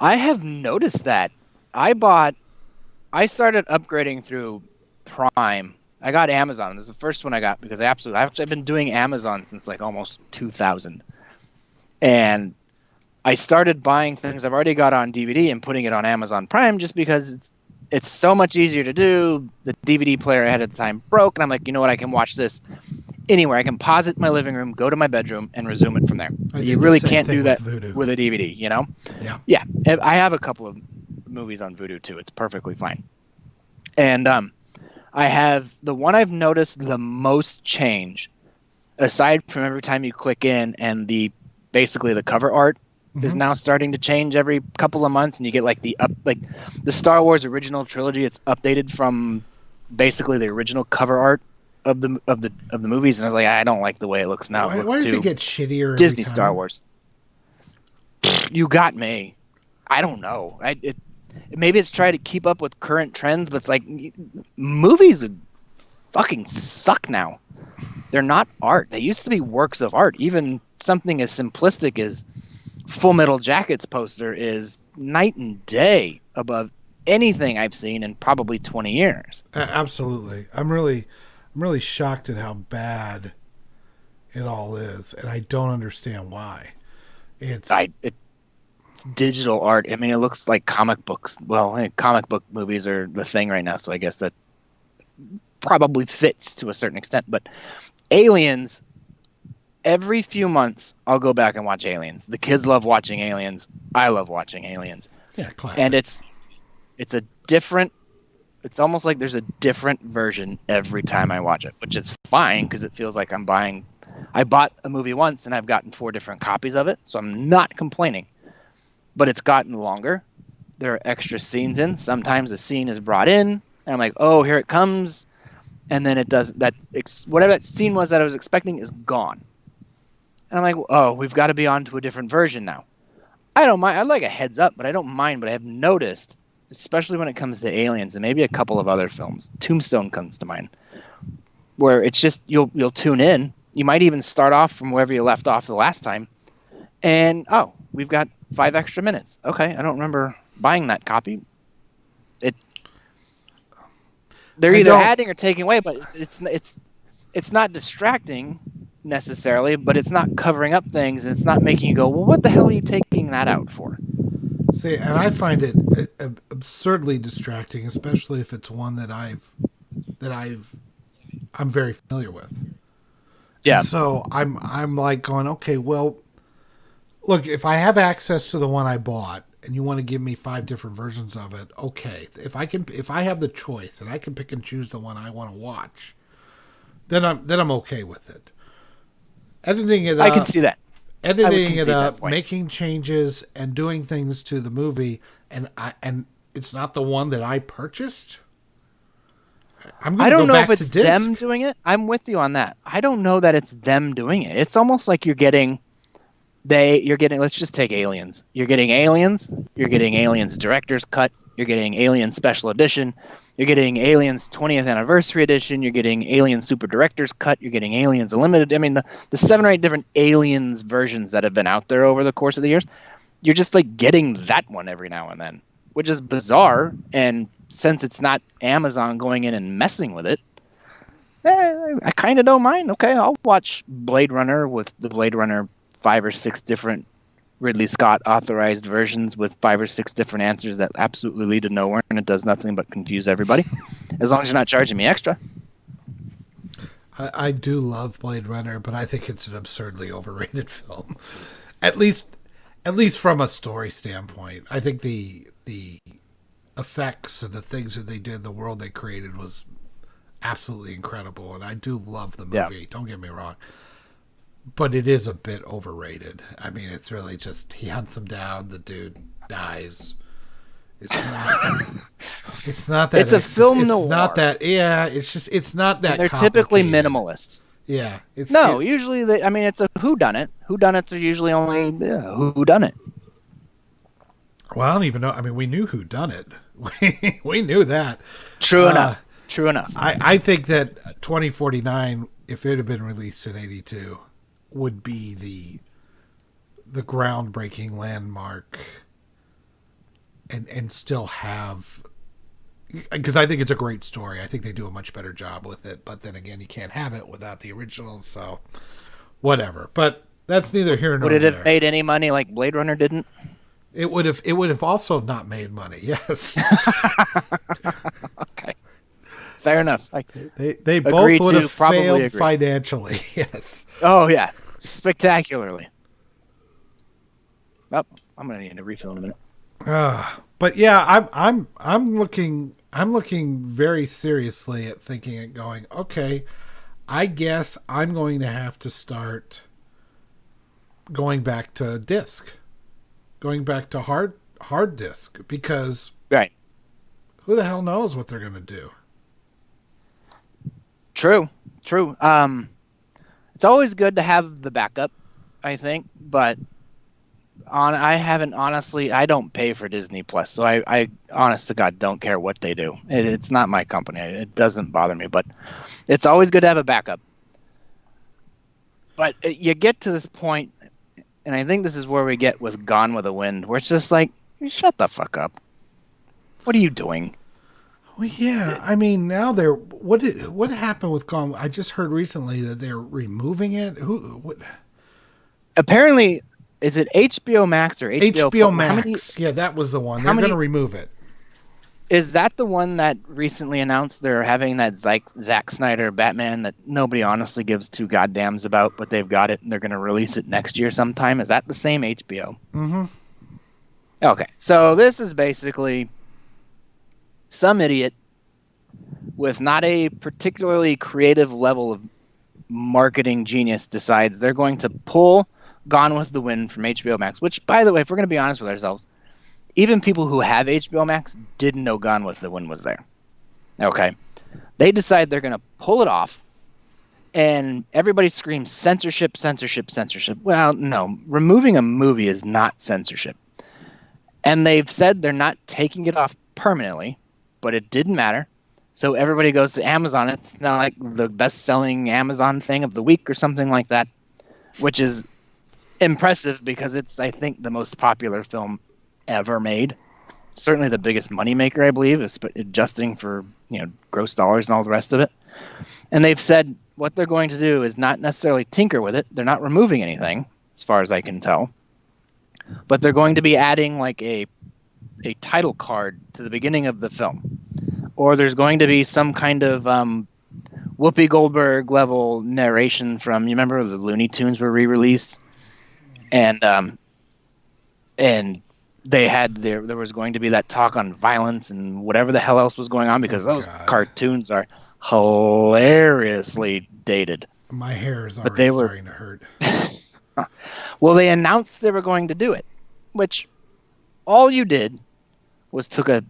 I have noticed that. I started upgrading through Prime. I got Amazon. This is the first one I got because I've been doing Amazon since like almost 2000. And I started buying things I've already got on DVD and putting it on Amazon Prime just because it's so much easier to do. The DVD player I had at the time broke, and I'm like, you know what? I can watch this anywhere. I can pause it in my living room, go to my bedroom, and resume it from there. You really can't do that with a DVD, Yeah. Yeah. I have a couple of movies on Vudu too. It's perfectly fine. And I have the one I've noticed the most change, aside from every time you click in and basically the cover art is now starting to change every couple of months, and you get like the Star Wars original trilogy. It's updated from basically the original cover art of the movies, and I was like, I don't like the way it looks now. Why does it get shittier? Disney Star Wars. You got me. I don't know. Maybe it's trying to keep up with current trends, but it's like movies fucking suck now. They're not art. They used to be works of art. Even something as simplistic as Full Metal Jacket's poster is night and day above anything I've seen in probably 20 years. Absolutely. I'm really shocked at how bad it all is, and I don't understand why. It's digital art. I mean, it looks like comic books. Well, comic book movies are the thing right now, so I guess that probably fits to a certain extent. But Aliens, every few months, I'll go back and watch Aliens. The kids love watching Aliens. I love watching Aliens. Yeah, classic. And it's a different. It's almost like there's a different version every time I watch it, which is fine because it feels like I bought a movie once and I've gotten 4 different copies of it, so I'm not complaining. But it's gotten longer. There are extra scenes in. Sometimes a scene is brought in, and I'm like, oh, here it comes. And then it does that. Whatever that scene was that I was expecting is gone. And I'm like, oh, we've got to be on to a different version now. I don't mind. I'd like a heads up, but I don't mind. But I have noticed, especially when it comes to Aliens and maybe a couple of other films, Tombstone comes to mind, where it's just you'll tune in. You might even start off from wherever you left off the last time. And, oh, we've got 5 extra minutes. Okay, I don't remember buying that copy. They're either adding or taking away, but it's not distracting necessarily, but it's not covering up things, and it's not making you go, well, what the hell are you taking that out for? See, and I find it absurdly distracting, especially if it's one that I'm very familiar with. Yeah. And so I'm like going, okay, well, look, if I have access to the one I bought and you want to give me 5 different versions of it, okay. If I have the choice and I can pick and choose the one I want to watch, then I'm okay with it. Editing it up, I can see that. Editing it up, making changes and doing things to the movie, and it's not the one that I purchased. I don't know if it's them doing it. I'm with you on that. I don't know that it's them doing it. It's almost like you're getting, let's just take Aliens. You're getting Aliens Director's Cut, you're getting Aliens Special Edition, you're getting Aliens 20th Anniversary Edition, you're getting Aliens Super Director's Cut, you're getting Aliens Unlimited. I mean, the 7 or 8 different Aliens versions that have been out there over the course of the years, you're just like getting that one every now and then, which is bizarre. And since it's not Amazon going in and messing with it, I kind of don't mind. Okay, I'll watch Blade Runner with the Blade Runner 5 or 6 different Ridley Scott authorized versions with 5 or 6 different answers that absolutely lead to nowhere, and it does nothing but confuse everybody, as long as you're not charging me extra. I do love Blade Runner, but I think it's an absurdly overrated film. At least from a story standpoint. I think the effects and the things that they did, the world they created was absolutely incredible, and I do love the movie. Yeah. Don't get me wrong. But it is a bit overrated. I mean, it's really just he hunts him down, the dude dies, It's not. It's not that. It's a film It's noir. not that. Yeah. It's not that. And they're typically complicated. minimalist. Yeah. Usually it's a whodunit. Whodunits are usually only whodunit. Well, I don't even know. I mean, we knew who done it. We knew that. True enough. I think that 2049, if it had been released in '82, would be the groundbreaking landmark, and still have. Because I think it's a great story. I think they do a much better job with it. But then again, you can't have it without the original. So, whatever. But that's neither here nor there. Would it have made any money like Blade Runner didn't? It would have. It would have also not made money. Yes. Okay. Fair enough. They both would have failed financially. Yes. Oh yeah, spectacularly. Oh, I'm gonna need a refill in a minute. But yeah, I'm looking very seriously at thinking and going, okay, I guess I'm going to have to start going back to disc, going back to hard disk, because right, who the hell knows what they're going to do? True. It's always good to have the backup, I think, but I don't pay for Disney Plus, so I honest to God don't care what they do. It's not my company. It doesn't bother me, but it's always good to have a backup. But you get to this point, and I think this is where we get with Gone with the Wind, where it's just like, shut the fuck up. What are you doing? Well, yeah. I mean, now what happened with Gone? I just heard recently that they're removing it. What? Apparently, is it HBO Max or HBO Max? Yeah, that was the one. They're going to remove it. Is that the one that recently announced they're having that Zack Snyder Batman that nobody honestly gives two goddams about, but they've got it and they're going to release it next year sometime? Is that the same HBO? Mm-hmm. Okay, so this is basically some idiot with not a particularly creative level of marketing genius decides they're going to pull Gone with the Wind from HBO Max, which, by the way, if we're going to be honest with ourselves, even people who have HBO Max didn't know Gone with the Wind was there. Okay. They decide they're going to pull it off, and everybody screams censorship, censorship, censorship. Well, no, removing a movie is not censorship. And they've said they're not taking it off permanently, but it didn't matter. So everybody goes to Amazon. It's not like the best-selling Amazon thing of the week or something like that, which is impressive because it's, I think, the most popular film ever made. Certainly the biggest moneymaker, I believe, adjusting for gross dollars and all the rest of it. And they've said what they're going to do is not necessarily tinker with it. They're not removing anything, as far as I can tell. But they're going to be adding like a title card to the beginning of the film. Or there's going to be some kind of Whoopi Goldberg level narration from, you remember the Looney Tunes were re-released? And they had there was going to be that talk on violence and whatever the hell else was going on, because those cartoons are hilariously dated. My hair is already starting to hurt. Well, they announced they were going to do it, which all you did was took a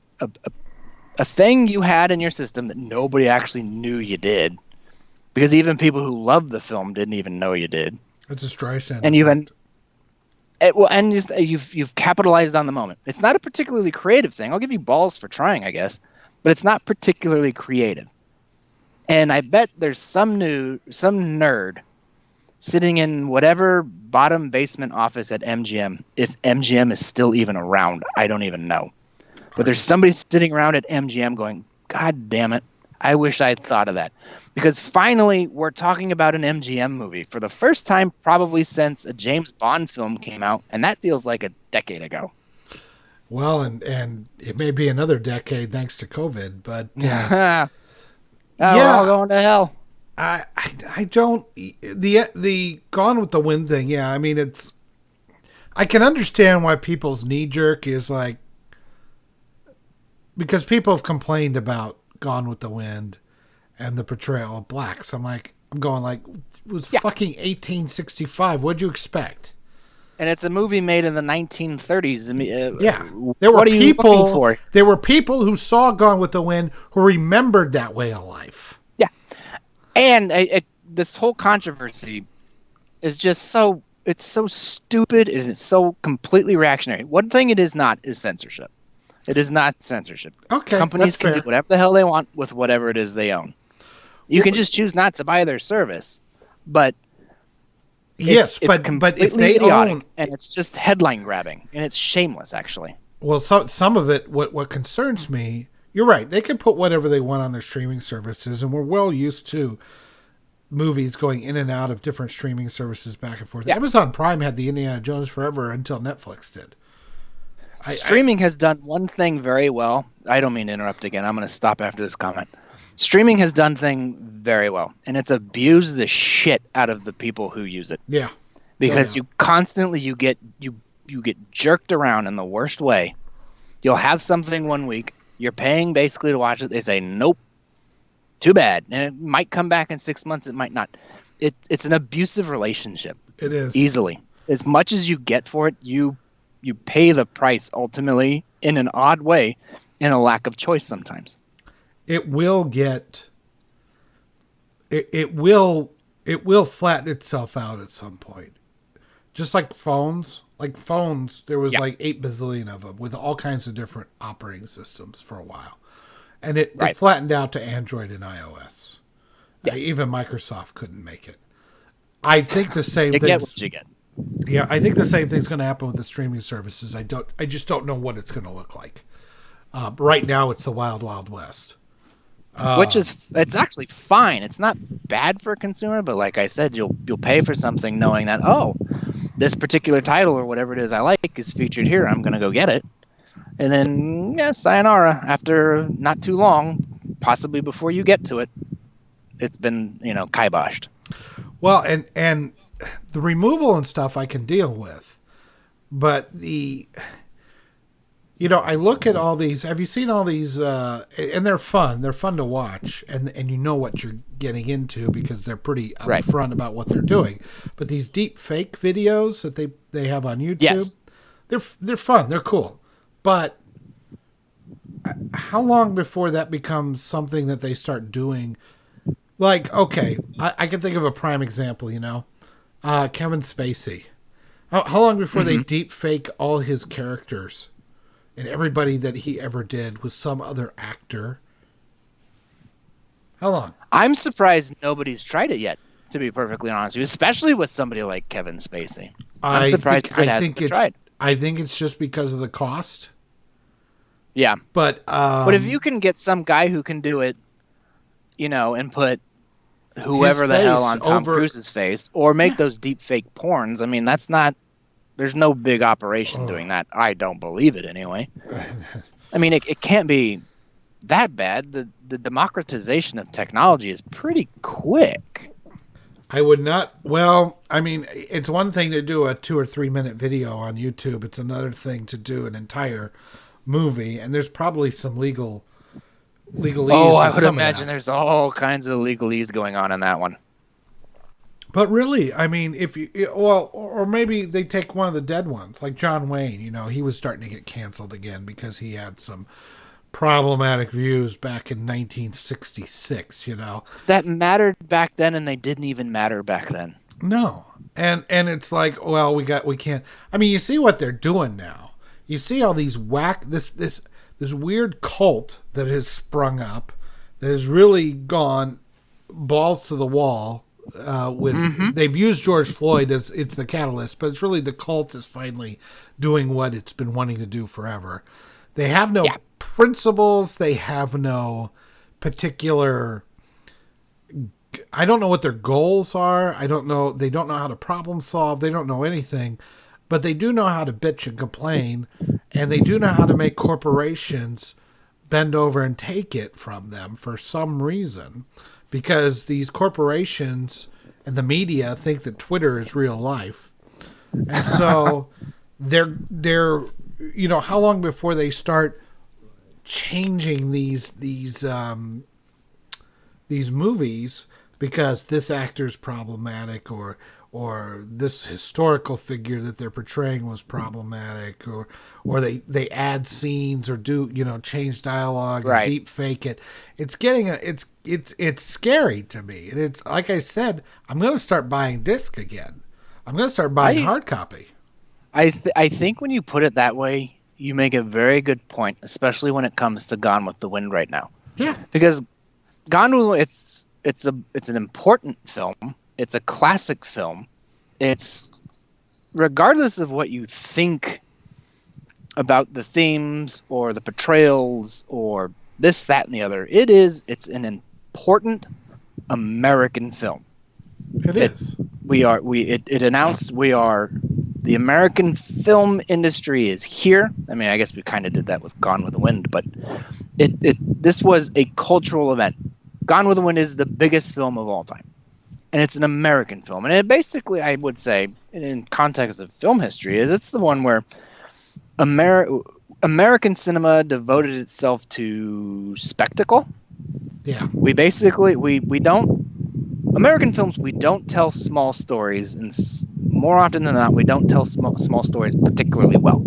thing you had in your system that nobody actually knew you did, because even people who loved the film didn't even know you did. It's a Streisand. And you've capitalized on the moment. It's not a particularly creative thing. I'll give you balls for trying, I guess, but it's not particularly creative. And I bet there's some nerd sitting in whatever bottom basement office at MGM, if MGM is still even around. I don't even know. But there's somebody sitting around at MGM going, God damn it, I wish I'd thought of that. Because finally, we're talking about an MGM movie for the first time probably since a James Bond film came out, and that feels like a decade ago. Well, and it may be another decade thanks to COVID, but we're all going to hell. I don't the Gone with the Wind thing. Yeah, I mean I can understand why people's knee jerk is like, because people have complained about Gone with the Wind and the portrayal of blacks. I'm going like, it was fucking 1865. What'd you expect? and it's a movie made in the 1930s. I mean, there were what are you looking for? There were people who saw Gone with the Wind who remembered that way of life. Yeah, and this whole controversy is just so stupid and it's so completely reactionary. One thing it is not is censorship. It is not censorship. Okay, companies can do whatever the hell they want with whatever it is they own. You can just choose not to buy their service, but it's completely if they idiotic, own, and it's just headline grabbing, and it's shameless, actually. Well, some of it, what concerns me, you're right. They can put whatever they want on their streaming services, and we're well used to movies going in and out of different streaming services back and forth. Yeah. Amazon Prime had the Indiana Jones forever until Netflix did. Streaming has done one thing very well. I don't mean to interrupt again. I'm going to stop after this comment. Streaming has done thing very well, and it's abused the shit out of the people who use it. Yeah. Because you constantly you get jerked around in the worst way. You'll have something one week, you're paying basically to watch it. They say nope. Too bad. And it might come back in 6 months, it might not. It's an abusive relationship. It is. Easily. As much as you get for it, you pay the price ultimately in an odd way, in a lack of choice sometimes. It will flatten itself out at some point. Just like phones. There was like 8 bazillion of them with all kinds of different operating systems for a while. And it flattened out to Android and iOS. Yeah. Even Microsoft couldn't make it. I think the same thing. You get what you get. Yeah, I think the same thing's going to happen with the streaming services. I just don't know what it's going to look like. Right now, it's the wild, wild west. It's actually fine. It's not bad for a consumer, but like I said, you'll pay for something knowing that, oh, this particular title or whatever it is I like is featured here. I'm going to go get it. And then, sayonara. After not too long, possibly before you get to it, it's been, kiboshed. Well, and the removal and stuff I can deal with, but I look at all these. Have you seen all these? And they're fun. They're fun to watch, and you know what you're getting into because they're pretty upfront about what they're doing. But these deep fake videos that they have on YouTube, they're fun. They're cool. But how long before that becomes something that they start doing? Like, okay, I can think of a prime example. Kevin Spacey. How long before they deep fake all his characters? And everybody that he ever did was some other actor. How long? I'm surprised nobody's tried it yet, to be perfectly honest with you, especially with somebody like Kevin Spacey. I'm surprised it hasn't been tried. I think it's just because of the cost. Yeah. But if you can get some guy who can do it, and put whoever the hell on Tom Cruise's face, or make those deep fake porns, I mean, there's no big operation doing that. I don't believe it anyway. I mean, it can't be that bad. The democratization of technology is pretty quick. I would not. Well, I mean, it's one thing to do a 2 or 3 minute video on YouTube. It's another thing to do an entire movie. And there's probably some legalese. Oh, I would imagine there's all kinds of legalese going on in that one. But really, I mean, or maybe they take one of the dead ones, like John Wayne. He was starting to get canceled again because he had some problematic views back in 1966. That mattered back then, and they didn't even matter back then. No, and it's like, well, we can't. I mean, you see what they're doing now. You see all these this weird cult that has sprung up, that has really gone balls to the wall. They've used George Floyd as it's the catalyst, but it's really the cult is finally doing what it's been wanting to do forever. They have no principles. They have no particular. I don't know what their goals are. I don't know. They don't know how to problem solve. They don't know anything, but they do know how to bitch and complain, and they do know how to make corporations bend over and take it from them for some reason. Because these corporations and the media think that Twitter is real life. And so they're how long before they start changing these movies because this actor's problematic or or this historical figure that they're portraying was problematic, or they add scenes or do change dialogue and Right. deep fake it. It's getting it's scary to me, and it's like I said, I'm going to start buying disc again. I'm going to start buying hard copy. I think when you put it that way, you make a very good point, especially when it comes to Gone with the Wind right now. Yeah, because Gone with the Wind, it's an important film. It's a classic film. It's, regardless of what you think about the themes or the portrayals or this, that, and the other, it's an important American film. It is. It announced the American film industry is here. I mean, I guess we kind of did that with Gone with the Wind, but this was a cultural event. Gone with the Wind is the biggest film of all time. And it's an American film. And it basically, I would say, in context of film history, it's the one where American cinema devoted itself to spectacle. Yeah. We basically, we don't, American films, we don't tell small stories, and more often than not, we don't tell small stories particularly well.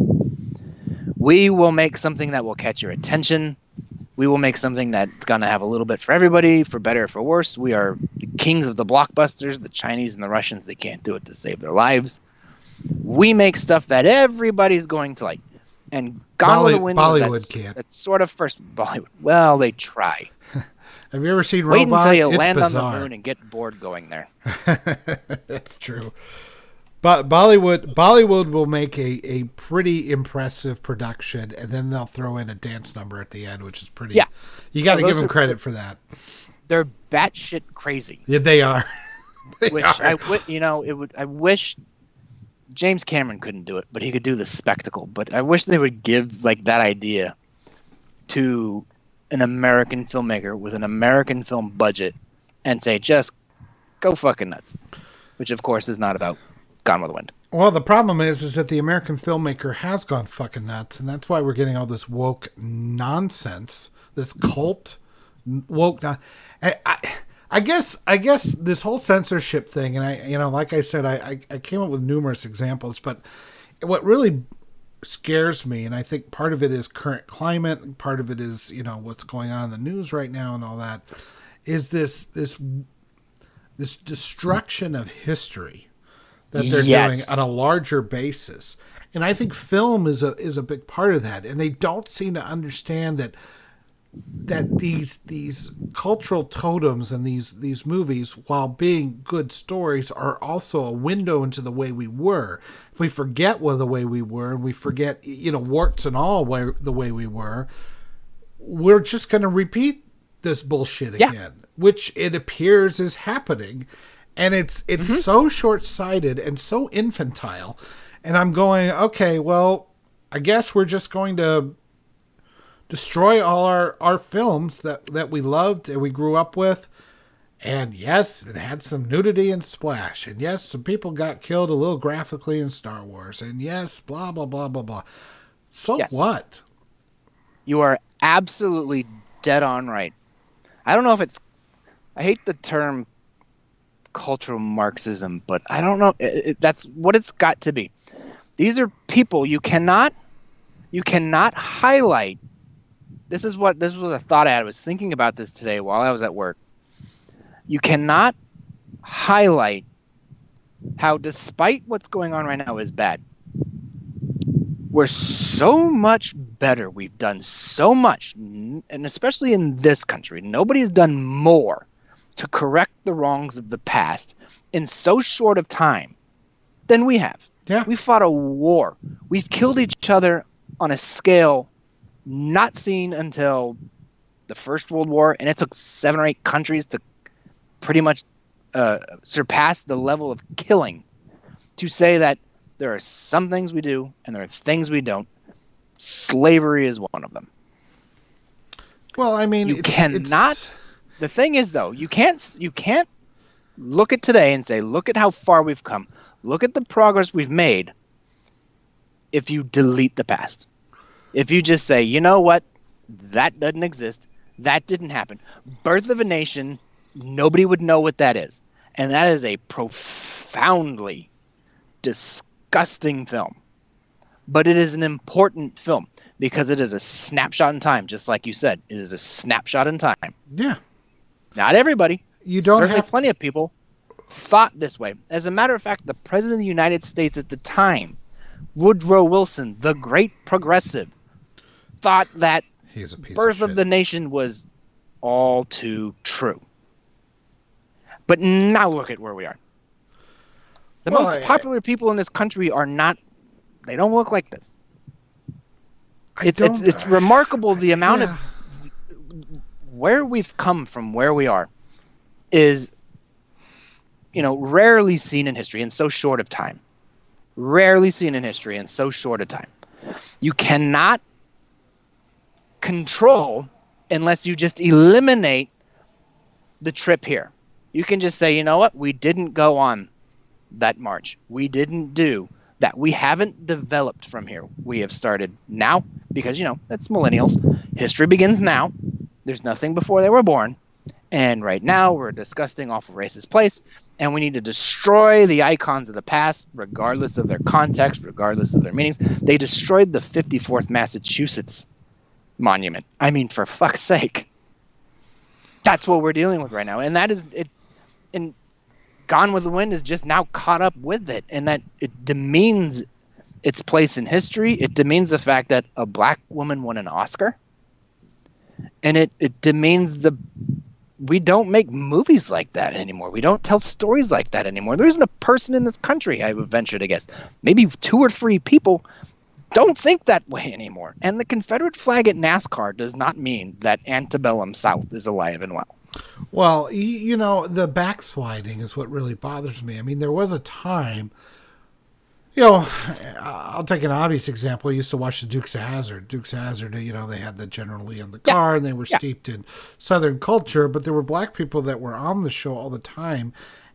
We will make something that will catch your attention. We will make something that's going to have a little bit for everybody, for better or for worse. We are the kings of the blockbusters. The Chinese and the Russians, they can't do it to save their lives. We make stuff that everybody's going to like. And Gone with the Wind, Bollywood can't. That's sort of first Bollywood. Well, they try. Have you ever seen Wait Robot? until you It's land bizarre. on the moon and get bored going there. That's true. But Bollywood will make a pretty impressive production, and then they'll throw in a dance number at the end, which is pretty. Yeah. You got to give them credit for that. They're batshit crazy. Yeah, they are. I wish James Cameron couldn't do it, but he could do the spectacle. But I wish they would give like that idea to an American filmmaker with an American film budget and say, just go fucking nuts. Which, of course, is not about Gone with the Wind. Well, the problem is that the American filmmaker has gone fucking nuts, and that's why we're getting all this woke nonsense, this cult woke. I guess this whole censorship thing, and like I said, I came up with numerous examples, but what really scares me, and I think part of it is current climate, and part of it is what's going on in the news right now and all that, is this destruction of history that they're doing on a larger basis. And I think film is a big part of that. And they don't seem to understand that these cultural totems and these movies, while being good stories, are also a window into the way we were. If we forget the way we were, and we forget, warts and all the way we were, we're just going to repeat this bullshit again, which it appears is happening. And it's so short-sighted and so infantile. And I'm going, okay, well, I guess we're just going to destroy all our films that we loved and we grew up with. And yes, it had some nudity and splash. And yes, some people got killed a little graphically in Star Wars. And yes, blah, blah, blah, blah, blah. So what? You are absolutely dead on right. I don't know if I hate the term cultural Marxism, but I don't know. That's what it's got to be. These are people you cannot highlight. This was a thought I had. I was thinking about this today while I was at work. You cannot highlight how, despite what's going on right now is bad, we're so much better. We've done so much, and especially in this country, nobody's done more to correct the wrongs of the past in so short of time than we have. Yeah. We fought a war. We've killed each other on a scale not seen until the First World War, and it took 7 or 8 countries to pretty much surpass the level of killing to say that there are some things we do and there are things we don't. Slavery is one of them. Well, I mean, you cannot. The thing is, though, you can't look at today and say, look at how far we've come. Look at the progress we've made if you delete the past. If you just say, you know what, that doesn't exist. That didn't happen. Birth of a Nation, nobody would know what that is. And that is a profoundly disgusting film. But it is an important film because it is a snapshot in time, just like you said. It is a snapshot in time. Yeah. Not everybody. You don't Certainly have plenty of people thought this way. As a matter of fact, the President of the United States at the time, Woodrow Wilson, the great progressive, thought that He's a piece Birth of of the Nation was all too true. But now look at where we are. The most popular people in this country are not, they don't look like this. It's remarkable the amount of where we've come from, where we are, is, rarely seen in history in so short of time. Rarely seen in history in so short a time. You cannot control unless you just eliminate the trip here. You can just say, you know what? We didn't go on that march. We didn't do that. We haven't developed from here. We have started now because, that's millennials. History begins now. There's nothing before they were born. And right now we're a disgusting, awful, racist place. And we need to destroy the icons of the past, regardless of their context, regardless of their meanings. They destroyed the 54th Massachusetts monument. I mean, for fuck's sake. That's what we're dealing with right now. And that is it. And Gone with the Wind is just now caught up with it. And that it demeans its place in history. It demeans the fact that a black woman won an Oscar. And it demeans we don't make movies like that anymore. We don't tell stories like that anymore. There isn't a person in this country, I would venture to guess, maybe 2 or 3 people don't think that way anymore. And the Confederate flag at NASCAR does not mean that antebellum South is alive and well. Well, the backsliding is what really bothers me. I mean, there was a time, I'll take an obvious example. I used to watch the Dukes of Hazzard. Dukes of Hazzard, they had the General Lee on the car, and they were steeped in Southern culture, but there were black people that were on the show all the time,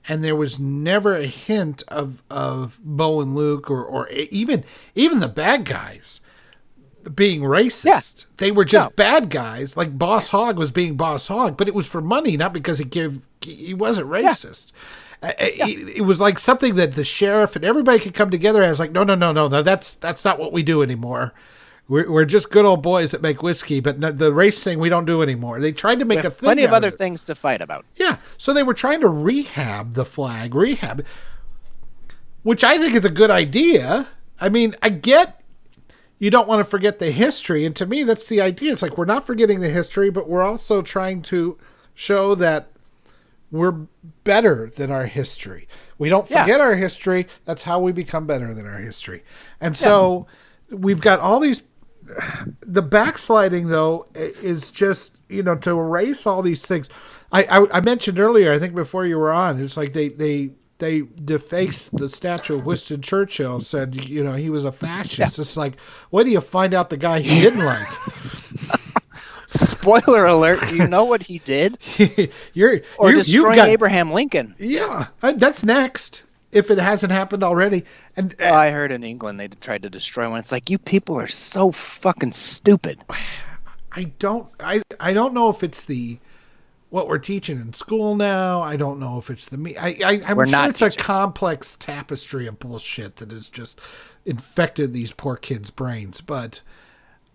and there was never a hint of Bo and Luke or even the bad guys being racist. They were just bad guys. Like Boss Hogg was being Boss Hogg, but it was for money, not because he wasn't racist. It was like something that the sheriff and everybody could come together as like, no, that's not what we do anymore. We're just good old boys that make whiskey, but the race thing we don't do anymore. They tried to make a thing. Plenty of other things to fight about. Yeah, so they were trying to rehab the flag, which I think is a good idea. I mean, I get you don't want to forget the history, and to me, that's the idea. It's like we're not forgetting the history, but we're also trying to show that we're better than our history. We don't forget our history. That's how we become better than our history. And so we've got all these. The backsliding, though, is just, to erase all these things. I mentioned earlier, I think before you were on, it's like they defaced the statue of Winston Churchill, said, he was a fascist. It's like, when do you find out the guy he didn't like? Spoiler alert, do you know what he did? Destroying Abraham Lincoln. Yeah, that's next, if it hasn't happened already. And I heard in England they tried to destroy one. It's like, you people are so fucking stupid. I don't know if it's what we're teaching in school now. I don't know if it's I'm sure it's a complex tapestry of bullshit that has just infected these poor kids' brains, but...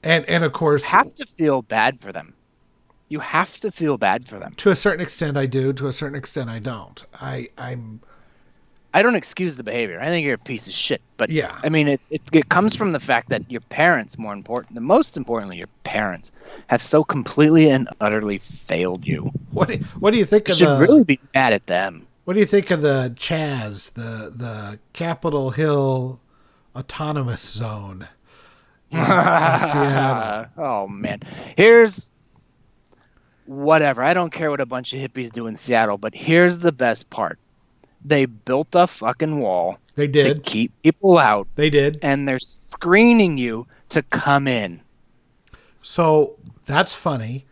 And of course... You have to feel bad for them. You have to feel bad for them. To a certain extent I do. To a certain extent I don't. I don't excuse the behavior. I think you're a piece of shit. But I mean, it comes from the fact that your parents, most importantly, your parents have so completely and utterly failed you. What do you think of should really be mad at them. What do you think of the CHAZ, the Capitol Hill Autonomous Zone? Oh man, here's whatever. I don't care what a bunch of hippies do in Seattle, but here's the best part. They built a fucking wall. They did. To keep people out. They did. And they're screening you to come in. So that's funny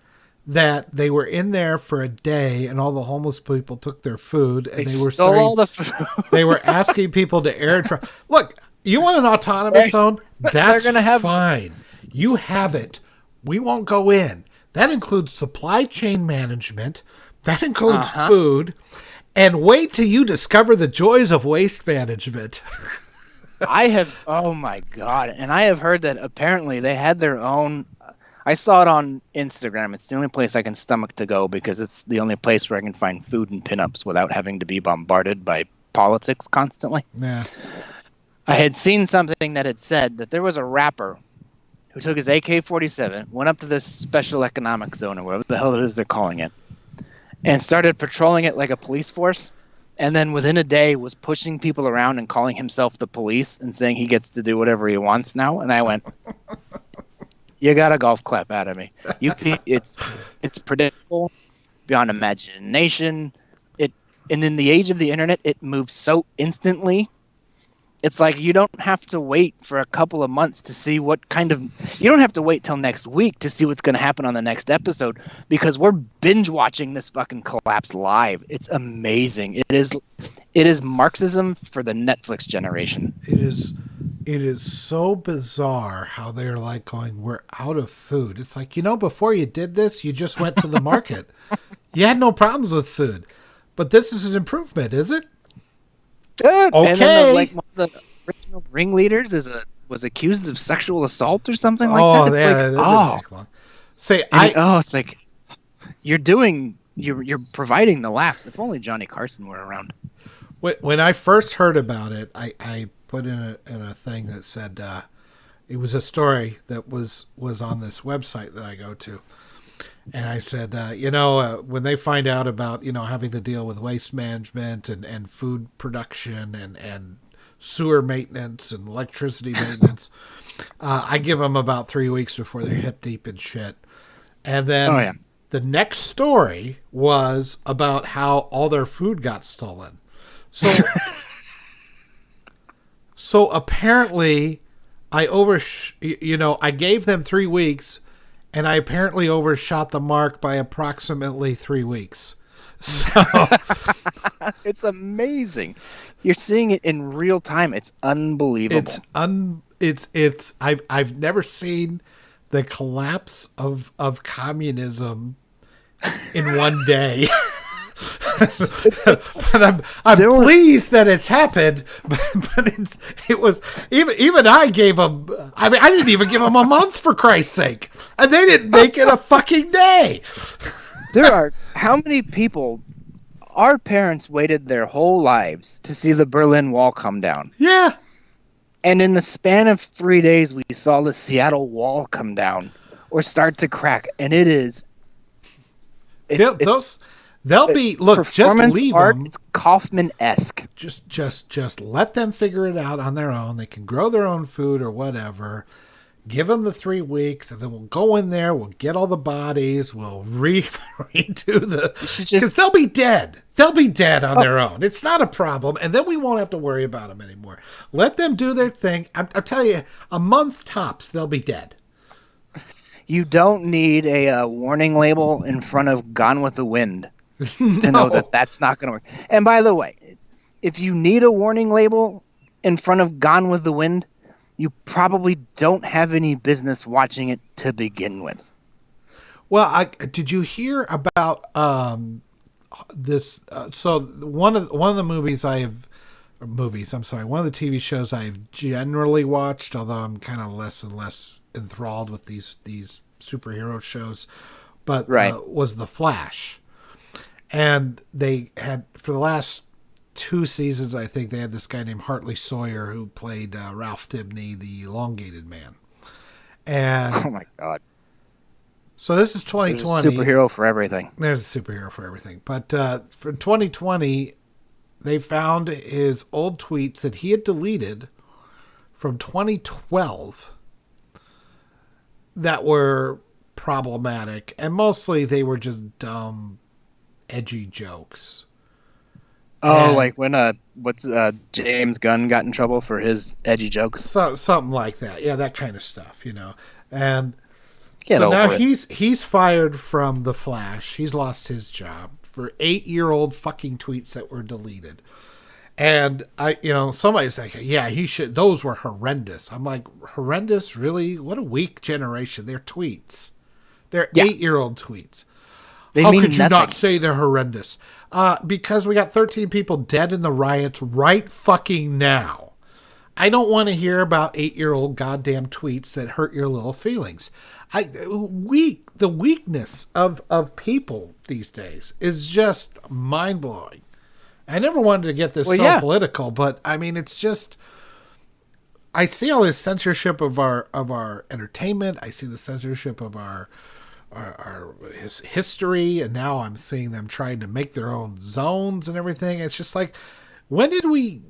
that they were in there for a day and all the homeless people took their food and they were stole all the food. They were asking people to air travel. Look, you want an autonomous zone? That's fine. You have it. We won't go in. That includes supply chain management. That includes food. And wait till you discover the joys of waste management. Oh my God. And I have heard that apparently they had their own. I saw it on Instagram. It's the only place I can stomach to go because it's the only place where I can find food and pinups without having to be bombarded by politics constantly. Yeah. I had seen something that had said that there was a rapper who took his AK-47, went up to this special economic zone or whatever the hell it is they're calling it, and started patrolling it like a police force. And then within a day was pushing people around and calling himself the police and saying he gets to do whatever he wants now. And I went, you got a golf clap out of me. It's predictable beyond imagination. And in the age of the internet, it moves so instantly. It's like you don't have to wait for a couple of months to see what kind of... You don't have to wait till next week to see what's going to happen on the next episode because we're binge watching this fucking collapse live. It's amazing. It is Marxism for the Netflix generation. It is so bizarre how they're like going, we're out of food. It's like, before you did this, you just went to the market. You had no problems with food. But this is an improvement, is it? Good. Okay. And then one of the original ringleaders was accused of sexual assault or something like that. It's that take long. It's like you're providing the laughs. If only Johnny Carson were around. When I first heard about it, I put in a thing that said it was a story that was on this website that I go to. And I said, when they find out about, having to deal with waste management and food production and sewer maintenance and electricity maintenance, I give them about 3 weeks before they're hip deep in shit. And then the next story was about how all their food got stolen. So apparently I I gave them 3 weeks. And I apparently overshot the mark by approximately 3 weeks. So it's amazing. You're seeing it in real time. It's unbelievable. I've never seen the collapse of communism in one day. But I'm pleased that it's happened. But it was even I gave them. I mean, I didn't even give them a month for Christ's sake, and they didn't make it a fucking day. There are how many people? Our parents waited their whole lives to see the Berlin Wall come down. Yeah, and in the span of 3 days, we saw the Seattle Wall come down or start to crack, and it is. They'll be just leave art, them. It's Kaufman-esque. Just let them figure it out on their own. They can grow their own food or whatever. Give them the 3 weeks, and then we'll go in there. We'll get all the bodies. We'll redo because they'll be dead. They'll be dead on their own. It's not a problem, and then we won't have to worry about them anymore. Let them do their thing. I'm telling you, a month tops, they'll be dead. You don't need a warning label in front of Gone with the Wind. To know that that's not going to work. And by the way, if you need a warning label in front of Gone with the Wind, you probably don't have any business watching it to begin with. Well, did you hear about this? So one of the movies one of the TV shows I have generally watched, although I'm kind of less and less enthralled with these superhero shows, but was The Flash. And they had, for the last 2 seasons, I think, they had this guy named Hartley Sawyer who played Ralph Dibny, the elongated man. And oh, my God. So this is 2020. There's a superhero for everything. There's a superhero for everything. But for 2020, they found his old tweets that he had deleted from 2012 that were problematic. And mostly they were just dumb, edgy jokes. Oh, like when James Gunn got in trouble for his edgy jokes? Something like that. Yeah, that kind of stuff, And so now he's fired from The Flash. He's lost his job for 8-year-old fucking tweets that were deleted. And somebody's like, yeah, he should. Those were horrendous. I'm like, horrendous? Really? What a weak generation. They're tweets. They're 8-year-old tweets. They How mean could you nothing. not say they're horrendous? Because we got 13 people dead in the riots right fucking now. I don't want to hear about 8-year-old goddamn tweets that hurt your little feelings. The weakness of people these days is just mind-blowing. I never wanted to get this political, but I mean, it's just, I see all this censorship of our entertainment. I see the censorship of our history, and now I'm seeing them trying to make their own zones and everything. It's just like, when did we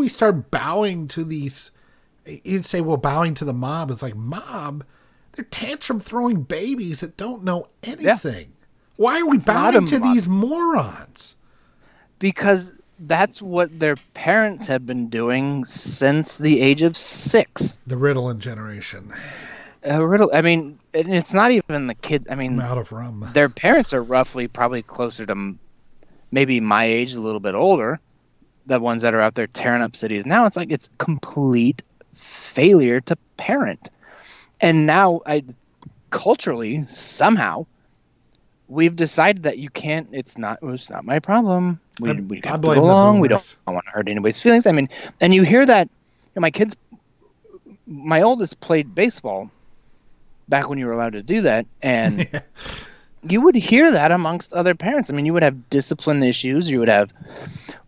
start bowing to these? You'd say, well, bowing to the mob. It's like, mob, they're tantrum throwing babies that don't know anything. Yeah. Why are we bowing to these morons? Because that's what their parents have been doing since the age of 6. The Ritalin generation. I mean, it's not even the kid. I mean, I'm out of rum. Their parents are roughly probably closer to maybe my age, a little bit older. The ones that are out there tearing up cities now, it's like it's complete failure to parent. And now, culturally, somehow, we've decided that you can't. It's not my problem. We got to go along. We don't want to hurt anybody's feelings. I mean, and you hear that. My oldest played baseball back when you were allowed to do that, and you would hear that amongst other parents. I mean, you would have discipline issues. You would have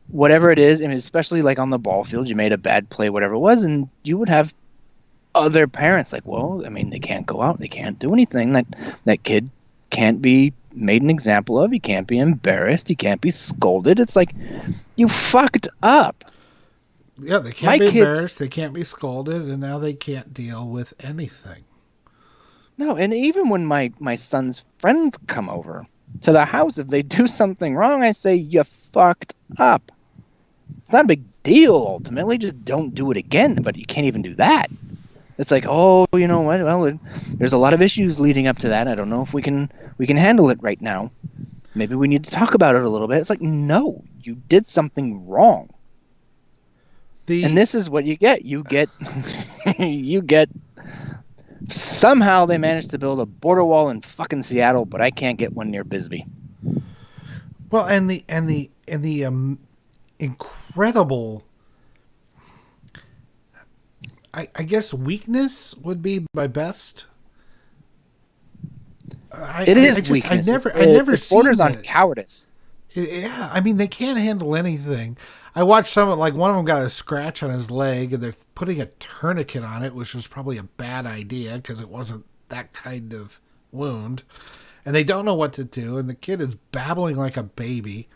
whatever it is, and especially like on the ball field, you made a bad play, whatever it was, and you would have other parents like, well, I mean, they can't go out, they can't do anything. That kid can't be made an example of. He can't be embarrassed. He can't be scolded. It's like, you fucked up. Yeah, they can't be embarrassed. They can't be scolded, and now they can't deal with anything. No, and even when my son's friends come over to the house, if they do something wrong, I say, you fucked up. It's not a big deal, ultimately. Just don't do it again. But you can't even do that. It's like, oh, you know what? Well, there's a lot of issues leading up to that. I don't know if we can handle it right now. Maybe we need to talk about it a little bit. It's like, no, you did something wrong. And this is what you get. You get somehow they managed to build a border wall in fucking Seattle, but I can't get one near Bisbee. Well, and the incredible, I guess, weakness would be my best. It is weakness. I never it borders on cowardice. Yeah, I mean, they can't handle anything. I watched some, like one of them got a scratch on his leg, and they're putting a tourniquet on it, which was probably a bad idea because it wasn't that kind of wound. And they don't know what to do, and the kid is babbling like a baby.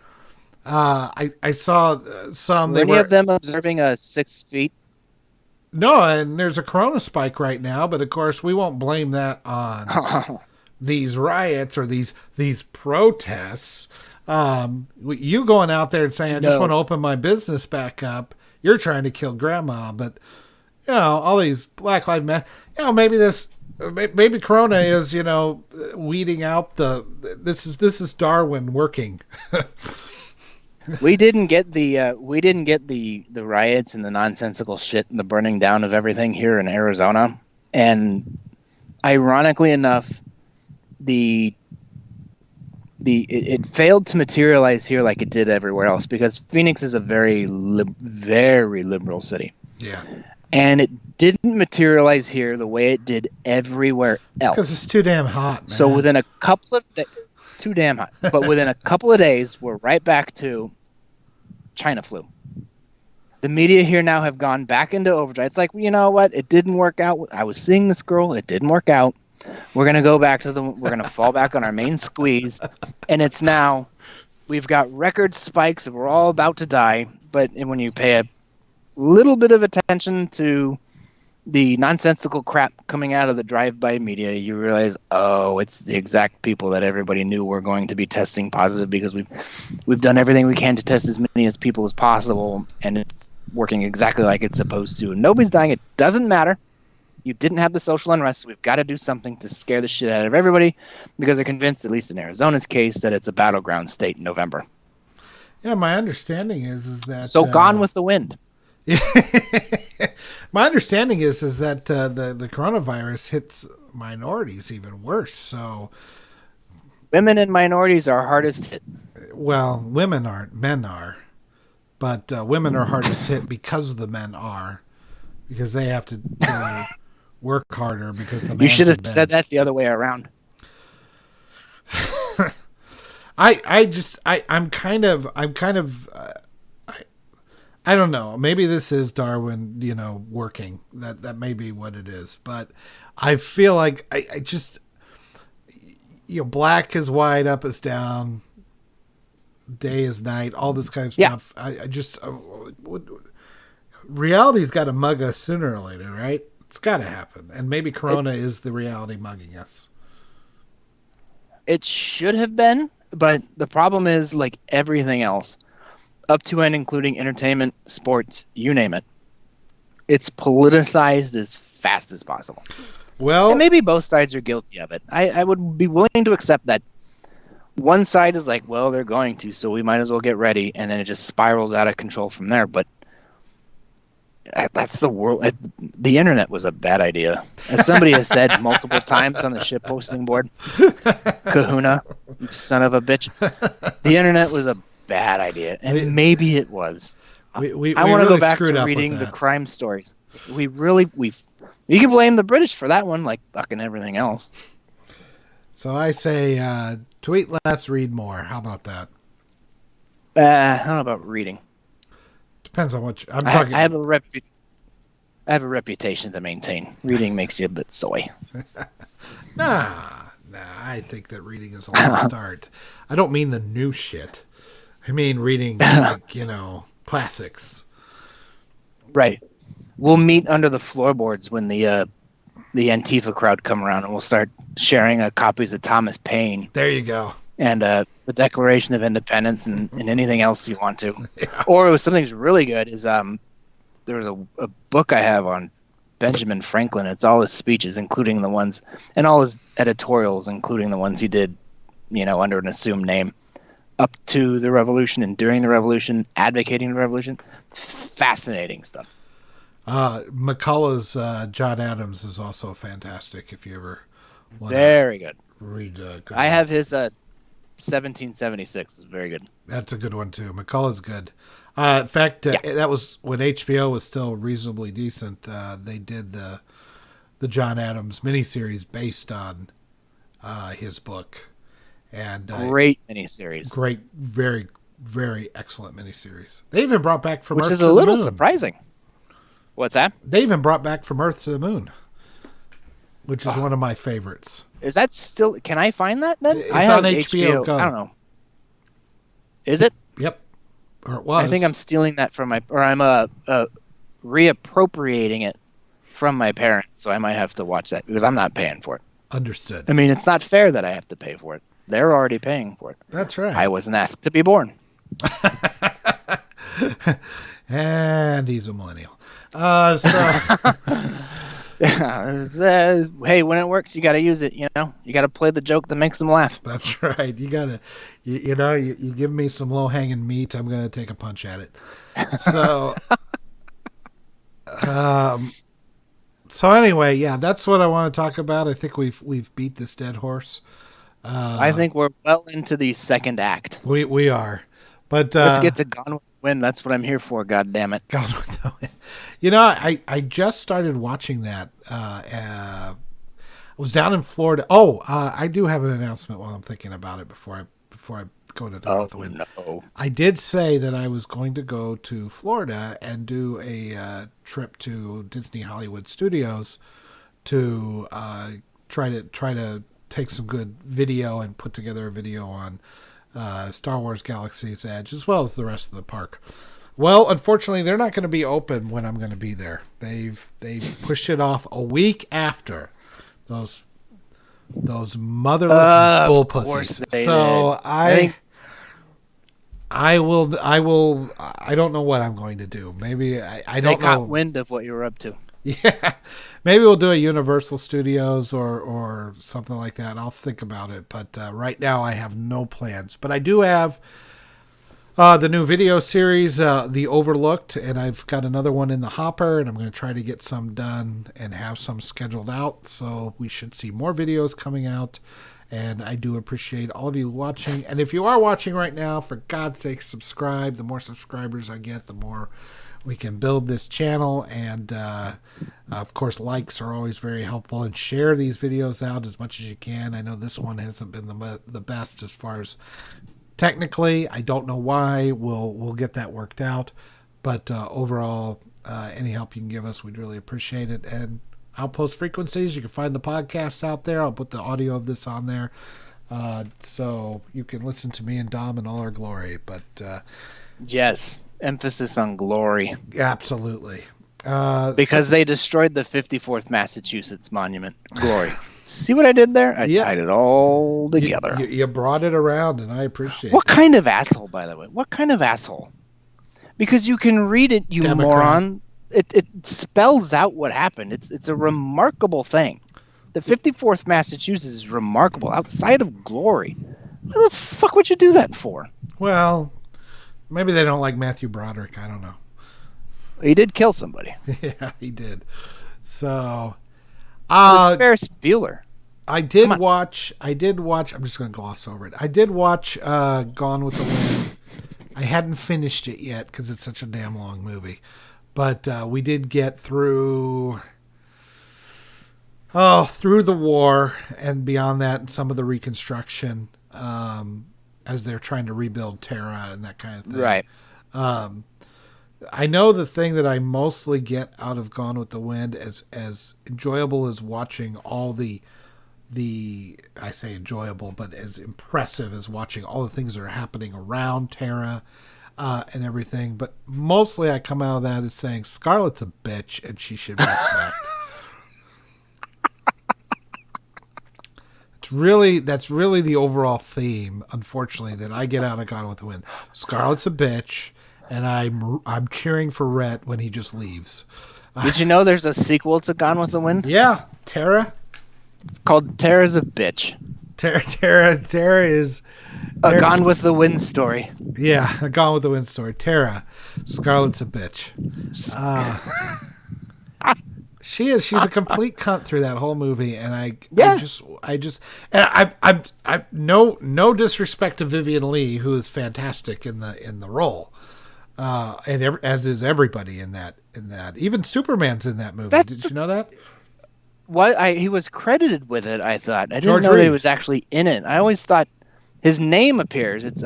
I saw some. Were any of them observing 6 feet? No, and there's a corona spike right now, but of course we won't blame that on these riots or these protests. You going out there and saying, I just want to open my business back up, you're trying to kill grandma. But, all these Black Lives Matter, maybe Corona is, weeding out this is Darwin working. We didn't get the riots and the nonsensical shit and the burning down of everything here in Arizona. And ironically enough, it failed to materialize here like it did everywhere else, because Phoenix is a very very liberal city. Yeah. And it didn't materialize here the way it did everywhere else. Because it's too damn hot, man. So within a couple of days, it's too damn hot. But within a couple of days, we're right back to China flu. The media here now have gone back into overdrive. It's like, you know what? It didn't work out. I was seeing this girl. It didn't work out. We're going to go back to we're going to fall back on our main squeeze. And it's now, we've got record spikes and we're all about to die. But when you pay a little bit of attention to the nonsensical crap coming out of the drive-by media, you realize, oh, it's the exact people that everybody knew were going to be testing positive, because we've done everything we can to test as many as people as possible, and it's working exactly like it's supposed to. Nobody's dying. It doesn't matter. You didn't have the social unrest. So we've got to do something to scare the shit out of everybody, because they're convinced, at least in Arizona's case, that it's a battleground state in November. Yeah, my understanding is that... So gone with the wind. My understanding is that the coronavirus hits minorities even worse. So Women and minorities are hardest hit. Well, women aren't, men are. But women are hardest hit because the men are. Because they have to work harder because the man's You should have in said bed. that the other way around. I'm kind of I don't know. Maybe this is Darwin, working. That may be what it is. But I feel like I just, black is white, up is down, day is night, all this kind of Yeah. stuff. I just, reality's got to mug us sooner or later, right? It's got to happen. And maybe Corona is the reality mugging us. It should have been, but the problem is, like everything else, up to and including entertainment, sports, you name it, it's politicized as fast as possible. Well, and maybe both sides are guilty of it. I would be willing to accept that one side is like, well, they're going to, so we might as well get ready, and then it just spirals out of control from there. But that's the world. The internet was a bad idea. As somebody has said multiple times on the ship posting board, Kahuna, you son of a bitch. The internet was a bad idea, and maybe it was. I want to really go back screwed to up reading with the that. crime stories. You can blame the British for that one, like fucking everything else. So I say, tweet less, read more. How about that? I don't know about reading. Depends on what I'm talking. I have a reputation to maintain. Reading makes you a bit soy. Nah. I think that reading is a long start. I don't mean the new shit. I mean reading, classics. Right. We'll meet under the floorboards when the Antifa crowd come around, and we'll start sharing copies of Thomas Paine. There you go. And the Declaration of Independence and anything else you want to. Yeah. Or it was something that's really good is there was a book I have on Benjamin Franklin. It's all his speeches, including the ones, and all his editorials, including the ones he did, under an assumed name, up to the Revolution and during the Revolution, advocating the Revolution. Fascinating stuff. McCullough's John Adams is also fantastic. If you ever want Very good. read, good I have his 1776. It's very good. That's a good one too. McCullough's good. In fact, that was when HBO was still reasonably decent. They did the John Adams miniseries based on his book, and Great miniseries. great, very, very excellent miniseries. They even brought back From Which Earth is to a the little Moon. surprising. What's that? They even brought back From Earth to the Moon, which is one of my favorites. Is that still? Can I find that then? It's I have on HBO Go. I don't know. Is it? Yep, or it was. I think I'm stealing that from I'm reappropriating it from my parents, so I might have to watch that because I'm not paying for it. Understood. I mean, it's not fair that I have to pay for it. They're already paying for it. That's right. I wasn't asked to be born. And he's a millennial. Hey, when it works, you got to use it. You got to play the joke that makes them laugh. That's right. You gotta, you give me some low hanging meat, I'm gonna take a punch at it. So, so anyway, yeah, that's what I want to talk about. I think we've beat this dead horse. I think we're well into the second act. We are, but let's get to Gone with the Wind. That's what I'm here for. God damn it! Gone with the Wind. I just started watching that. I was down in Florida. I do have an announcement while I'm thinking about it before I go to Gone with the Wind. No. I did say that I was going to go to Florida and do a trip to Disney Hollywood Studios to try to take some good video and put together a video on Star Wars Galaxy's Edge as well as the rest of the park. Well, unfortunately, they're not going to be open when I'm going to be there. They've pushed it off a week after. Those motherless bull pussies. So I will. I don't know what I'm going to do. Maybe I don't know. They caught wind of what you were up to. Yeah, maybe we'll do a Universal Studios or something like that. I'll think about it. But right now, I have no plans. But I do have the new video series, The Overlooked, and I've got another one in the hopper, and I'm going to try to get some done and have some scheduled out. So we should see more videos coming out. And I do appreciate all of you watching. And if you are watching right now, for God's sake, subscribe. The more subscribers I get, the more we can build this channel. And, of course, likes are always very helpful. And share these videos out as much as you can. I know this one hasn't been the best as far as technically. I don't know why. We'll get that worked out. But overall, any help you can give us, we'd really appreciate it. And Outpost Frequencies, you can find the podcast out there. I'll put the audio of this on there, so you can listen to me and Dom in all our glory. But yes, emphasis on glory. Absolutely. Because they destroyed the 54th Massachusetts monument. Glory. See what I did there? I tied it all together. You brought it around, and I appreciate it. What kind of asshole, by the way? What kind of asshole? Because you can read it, you Democrat. moron. It spells out what happened. It's a remarkable thing. The 54th Massachusetts is remarkable outside of glory. What the fuck would you do that for? Well, maybe they don't like Matthew Broderick. I don't know. He did kill somebody. Yeah, he did. So, It's Ferris Bueller. I did watch. I'm just going to gloss over it. I did watch Gone with the Wind. I hadn't finished it yet because it's such a damn long movie. But we did get through the war and beyond that, and some of the reconstruction as they're trying to rebuild Tara and that kind of thing. Right. I know the thing that I mostly get out of Gone with the Wind, as enjoyable as watching all the I say enjoyable, but as impressive as watching all the things that are happening around Tara and everything. But mostly I come out of that as saying Scarlett's a bitch and she should be smacked. That's really the overall theme, unfortunately, that I get out of Gone with the Wind. Scarlett's a bitch, and I'm cheering for Rhett when he just leaves. Did you know there's a sequel to Gone with the Wind? Yeah, Tara. It's called Tara's a Bitch. Tara is A Gone with the Wind story. Yeah, a Gone with the Wind story. Tara, Scarlett's a bitch. She's a complete cunt through that whole movie, and I no disrespect to Vivian Leigh, who is fantastic in the role, and as is everybody in that. Even Superman's in that movie. Did you know that? He was credited with it. I thought I didn't know that he was actually in it. I always thought his name appears. It's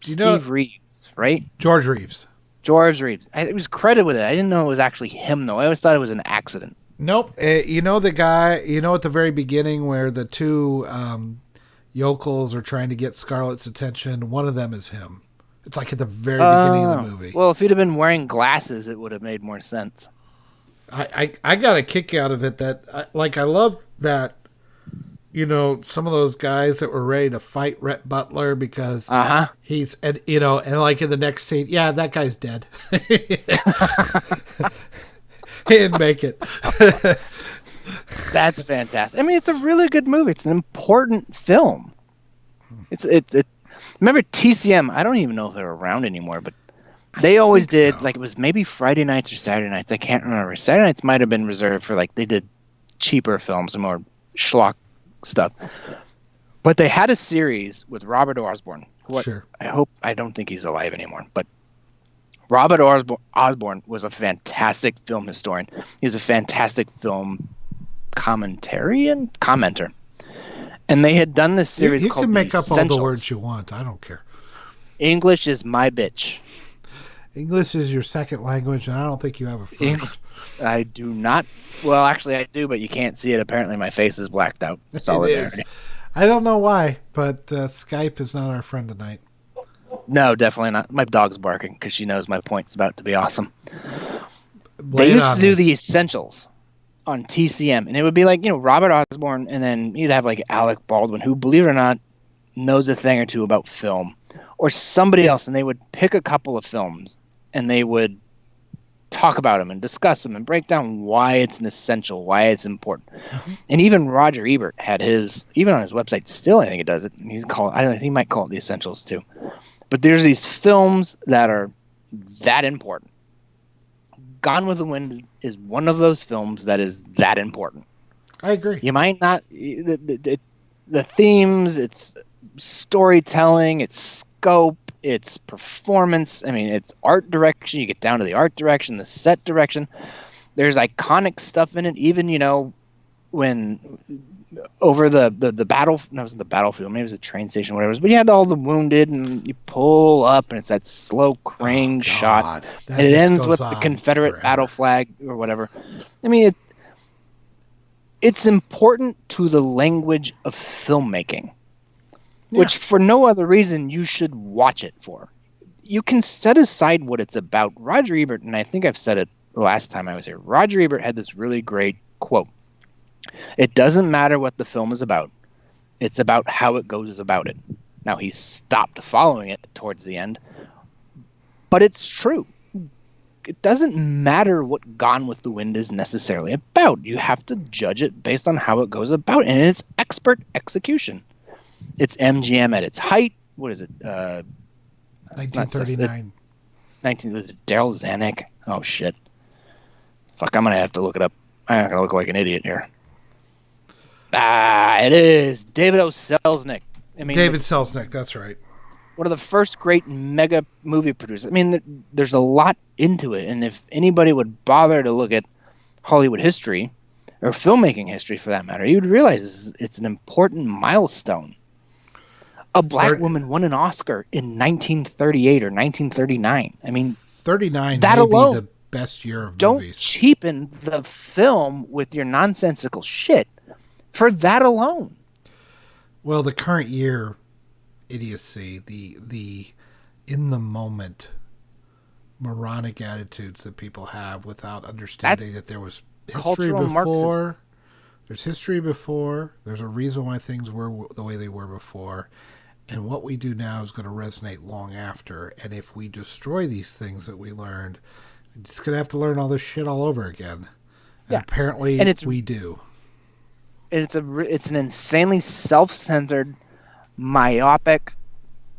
Steve Reeves, right? George Reeves. He was credited with it. I didn't know it was actually him, though. I always thought it was an accident. Nope. You know the guy, at the very beginning where the two yokels are trying to get Scarlett's attention, one of them is him. It's like at the very beginning of the movie. Well, if he'd have been wearing glasses, it would have made more sense. I got a kick out of it I love that, some of those guys that were ready to fight Rhett Butler because he's, and like in the next scene, yeah, that guy's dead. He didn't make it. That's fantastic. I mean, it's a really good movie. It's an important film. Remember TCM? I don't even know if they're around anymore, but they always did, so. Like, it was maybe Friday nights or Saturday nights. I can't remember. Saturday nights might have been reserved for, like, they did cheaper films and more schlock stuff. But they had a series with Robert Osborne. Sure. I don't think he's alive anymore, but Robert Osborne was a fantastic film historian. He was a fantastic film commenter. And they had done this series called You can make up all Essentials. the words you want. I don't care. English is my bitch. English is your second language, and I don't think you have a first. I do not. Well, actually, I do, but you can't see it. Apparently, my face is blacked out. Solidarity. I don't know why, but Skype is not our friend tonight. No, definitely not. My dog's barking because she knows my point's about to be awesome. They used to do the Essentials on TCM, and it would be like, Robert Osborne, and then you'd have like Alec Baldwin, who, believe it or not, knows a thing or two about film, or somebody else, and they would pick a couple of films, and they would talk about them and discuss them and break down why it's an essential, why it's important. Mm-hmm. And even Roger Ebert had even on his website, still I think it does it. He might call it the Essentials too. But there's these films that are that important. Gone with the Wind is one of those films that is that important. I agree. You might not. the themes, its storytelling, its scope, its performance. I mean, its art direction. You get down to the art direction, the set direction. There's iconic stuff in it. Even, you know, when over the battle, no, it wasn't the battlefield, maybe it was a train station, whatever it was, but you had all the wounded, and you pull up, and it's that slow crane shot, and it ends with the Confederate battle flag or whatever. I mean, it's important to the language of filmmaking, which for no other reason you should watch it for. You can set aside what it's about. Roger Ebert, and I think I've said it the last time I was here, Roger Ebert had this really great quote. It doesn't matter what the film is about. It's about how it goes about it. Now, he stopped following it towards the end, but it's true. It doesn't matter what Gone with the Wind is necessarily about. You have to judge it based on how it goes about, and it's expert execution. It's MGM at its height. What is it? 1939. Was it Daryl Zanuck? Oh, shit. Fuck, I'm going to have to look it up. I'm not going to look like an idiot here. It is David O. Selznick. I mean, David Selznick, that's right. One of the first great mega movie producers. I mean, there's a lot into it, and if anybody would bother to look at Hollywood history, or filmmaking history for that matter, you would realize it's an important milestone. A black woman won an Oscar in 1938 or 1939. I mean, 39 that may alone, be the best year of don't movies. cheapen the film with your nonsensical shit for that alone. Well, the current year idiocy, the in the moment moronic attitudes that people have without understanding that there was history before. Marxism. There's history before. There's a reason why things were the way they were before. And what we do now is going to resonate long after. And if we destroy these things that we learned, it's going to have to learn all this shit all over again. And apparently we do. It's an insanely self-centered, myopic,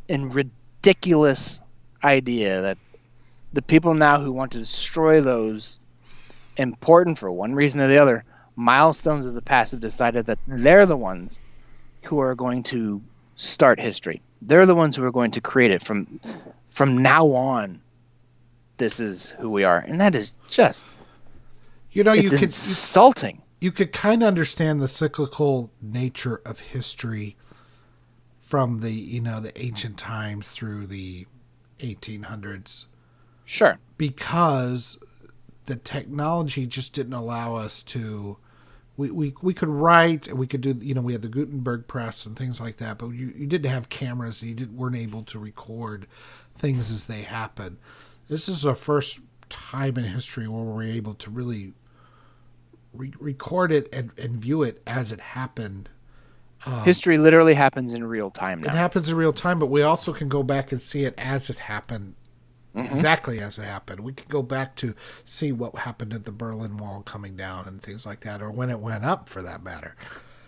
and ridiculous idea that the people now who want to destroy those important for one reason or the other milestones of the past have decided that they're the ones who are going to start history. They're the ones who are going to create it from now on. This is who we are, and that is just, it's insulting. You could kind of understand the cyclical nature of history from the ancient times through the 1800s. Sure. Because the technology just didn't allow us to. We could write, and we could do. We had the Gutenberg press and things like that, but you didn't have cameras, and weren't able to record things as they happen. This is the first time in history where we're able to really record it and view it as it happened. History literally happens in real time now. It happens in real time, but we also can go back and see it as it happened. Exactly as it happened. We could go back to see what happened at the Berlin Wall coming down and things like that, or when it went up, for that matter.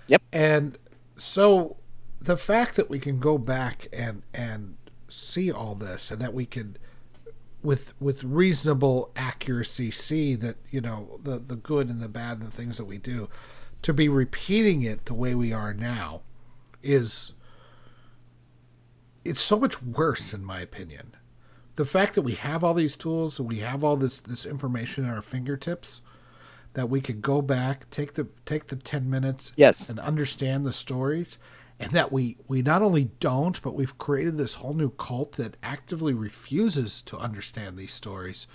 Yep. And so the fact that we can go back and see all this, and that we can, with reasonable accuracy, see that the good and the bad and the things that we do, to be repeating it the way we are now, it's so much worse, in my opinion. The fact that we have all these tools and we have all this information at our fingertips, that we could go back, take the 10 minutes, and understand the stories, and that we not only don't, but we've created this whole new cult that actively refuses to understand these stories.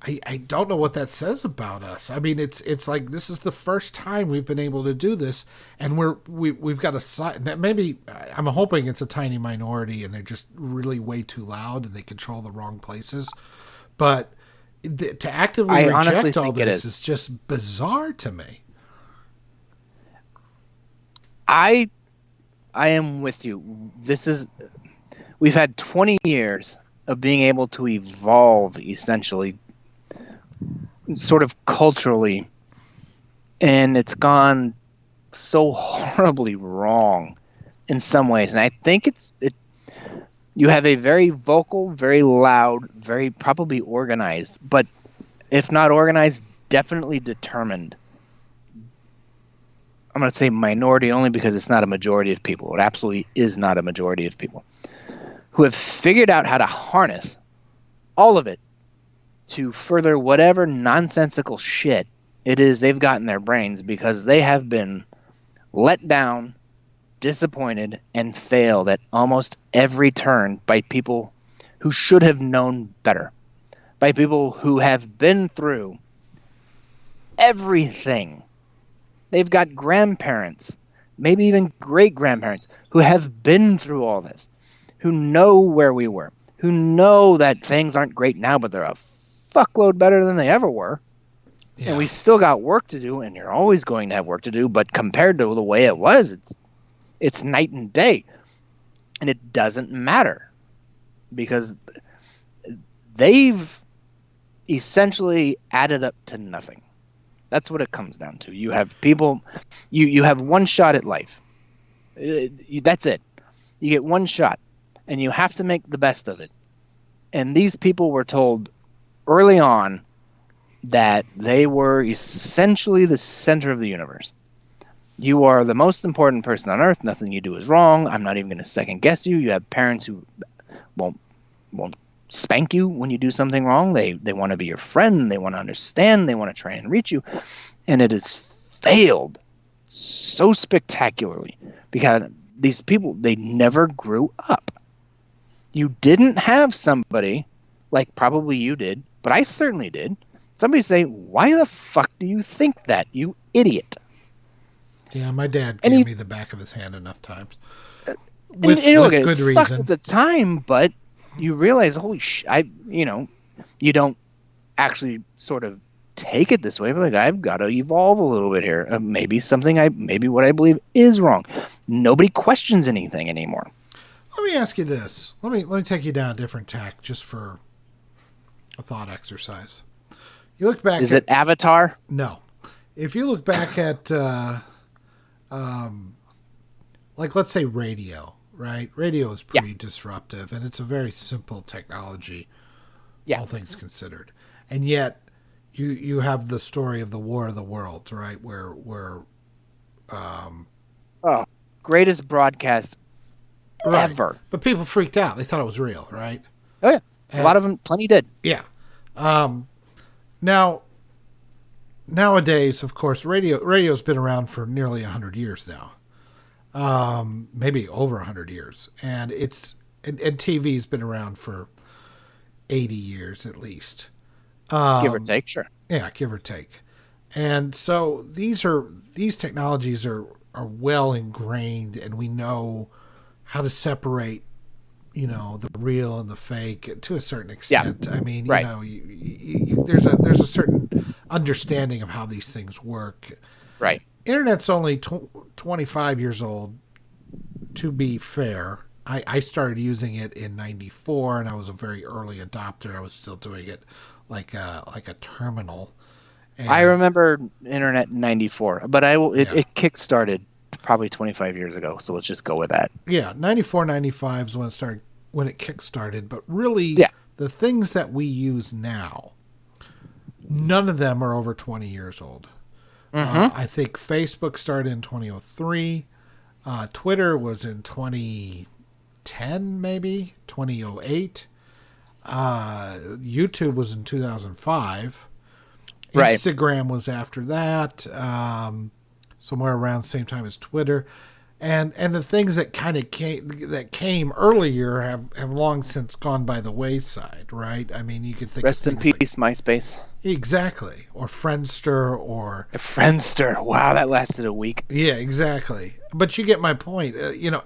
I don't know what that says about us. I mean, it's like this is the first time we've been able to do this, and we've got a side. Maybe I'm hoping it's a tiny minority, and they're just really way too loud, and they control the wrong places. But to actively reject all this is just bizarre to me. I am with you. We've had 20 years of being able to evolve, essentially, sort of culturally, and it's gone so horribly wrong in some ways. And I think you have a very vocal, very loud, very probably organized, but if not organized, definitely determined I'm going to say minority only because it's not a majority of people. It absolutely is not a majority of people who have figured out how to harness all of it to further whatever nonsensical shit it is they've got in their brains, because they have been let down, disappointed, and failed at almost every turn by people who should have known better, by people who have been through everything. They've got grandparents, maybe even great-grandparents, who have been through all this, who know where we were, who know that things aren't great now, but they're a fuckload better than they ever were. Yeah. And we've still got work to do, and you're always going to have work to do, but compared to the way it was, it's night and day. And it doesn't matter, because they've essentially added up to nothing. That's what it comes down to. You have people, you have one shot at life. That's it. You get one shot, and you have to make the best of it. And these people were told early on that they were essentially the center of the universe. You are the most important person on earth. Nothing you do is wrong. I'm not even going to second guess you. You have parents who won't spank you when you do something wrong. They want to be your friend. They want to understand. They want to try and reach you. And it has failed so spectacularly because these people, they never grew up. You didn't have somebody, like probably you did, but I certainly did, somebody say, "Why the fuck do you think that, you idiot?" Yeah, my dad gave me the back of his hand enough times. With good reason. It sucked at the time, but you realize, holy shit, you don't actually sort of take it this way. Like, I've got to evolve a little bit here. Maybe what I believe is wrong. Nobody questions anything anymore. Let me ask you this. Let me take you down a different tack just for a thought exercise. You look back. Is it Avatar? No. If you look back at, like, let's say radio, right? Radio is pretty disruptive, and it's a very simple technology, all things considered. And yet, you have the story of the War of the Worlds, right? Where greatest broadcast ever. But people freaked out. They thought it was real, right? Oh, yeah. A lot of them, plenty did. Yeah. Now, nowadays, of course, radio's been around for nearly 100 years now. Maybe over 100 years. And TV's been around for 80 years at least. Give or take, sure. Yeah, give or take. And so these technologies are well ingrained, and we know how to separate, the real and the fake to a certain extent. Yeah. I mean, there's a certain understanding of how these things work. Right. Internet's only 25 years old, to be fair. I started using it in 94, and I was a very early adopter. I was still doing it like a terminal. And I remember internet in 94, but it kick-started probably 25 years ago, so let's just go with that. Yeah, 94, 95 is when it kick-started, but really the things that we use now, none of them are over 20 years old. I think Facebook started in 2003. Twitter was in 2010, maybe 2008. YouTube was in 2005. Right. Instagram was after that, somewhere around the same time as Twitter, and the things that kind of came earlier have long since gone by the wayside, right? I mean, you could think rest in peace, MySpace. Exactly, or Friendster, Wow, that lasted a week. Yeah, exactly. But you get my point.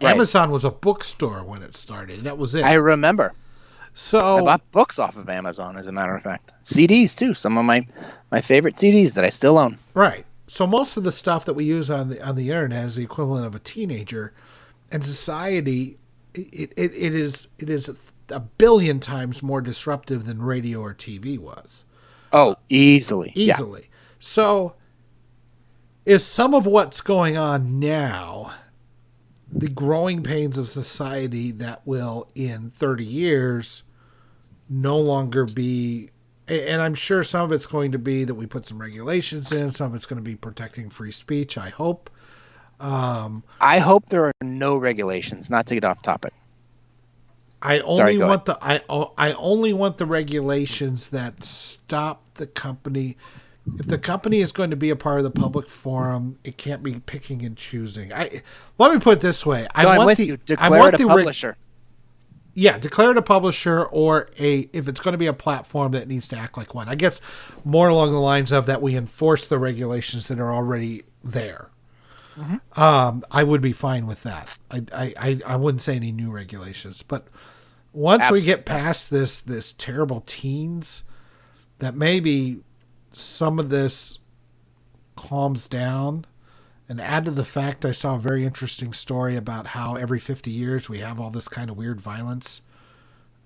Amazon was a bookstore when it started. That was it. I remember. So I bought books off of Amazon, as a matter of fact. CDs too. Some of my favorite CDs that I still own. Right. So most of the stuff that we use on the internet is the equivalent of a teenager, and society, it is a billion times more disruptive than radio or TV was. Oh, easily. Yeah. So, is some of what's going on now the growing pains of society that will, in 30 years, no longer be, and I'm sure some of it's going to be that we put some regulations in, some of it's going to be protecting free speech, I hope. I hope there are no regulations. Not to get off topic. I Sorry, only go want I only want the regulations that stop the company. If the company is going to be a part of the public forum, it can't be picking and choosing. Let me put it this way: No, I'm with you. Declare it a publisher. Declare it a publisher, or if it's going to be a platform, that needs to act like one. I guess more along the lines of that we enforce the regulations that are already there. Mm-hmm. I would be fine with that. I wouldn't say any new regulations, but once we get past this terrible teens, that maybe some of this calms down. And add to the fact, I saw a very interesting story about how every 50 years we have all this kind of weird violence.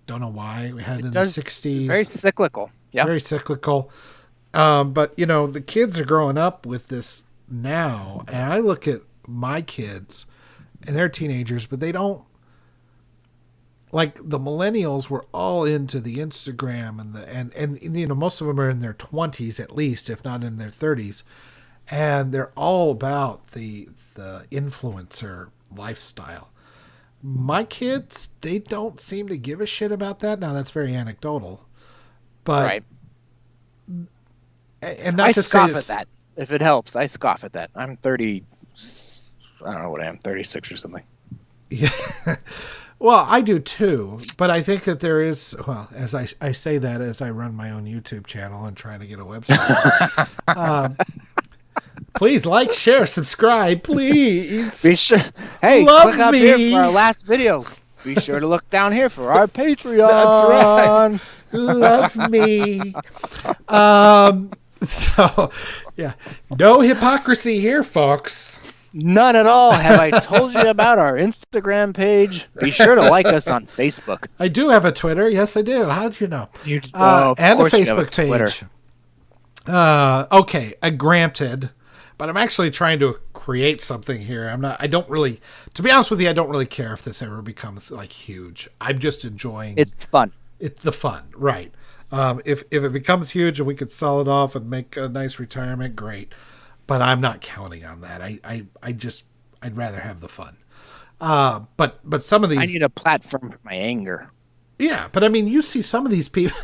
Don't know why. We had it in the 60s. Very cyclical. Yeah. Very cyclical. But, the kids are growing up with this now. And I look at my kids, and they're teenagers, but they don't. Like, the millennials were all into the Instagram, and most of them are in their 20s at least, if not in their 30s. And they're all about the influencer lifestyle. My kids, they don't seem to give a shit about that. Now, that's very anecdotal. But right. And not I to scoff say at that. If it helps, I scoff at that. I'm 30. I don't know what I am, 36 or something. Yeah. Well, I do too, but I think that there is, as I say that as I run my own YouTube channel and trying to get a website. Please like, share, subscribe, please. Be sure. Hey, click up here for our last video. Be sure to look down here for our Patreon. That's right. Love me. So, yeah, no hypocrisy here, folks. None at all. Have I told you about our Instagram page? Be sure to like us on Facebook. I do have a Twitter. Yes, I do. How did you know? And a Facebook page. Okay, granted. But I'm actually trying to create something here. To be honest with you, I don't really care if this ever becomes like huge. I'm just enjoying. It's fun. It's the fun, right? If it becomes huge and we could sell it off and make a nice retirement, great. But I'm not counting on that. I'd rather have the fun. But some of these, I need a platform for my anger. Yeah, but I mean, you see some of these people.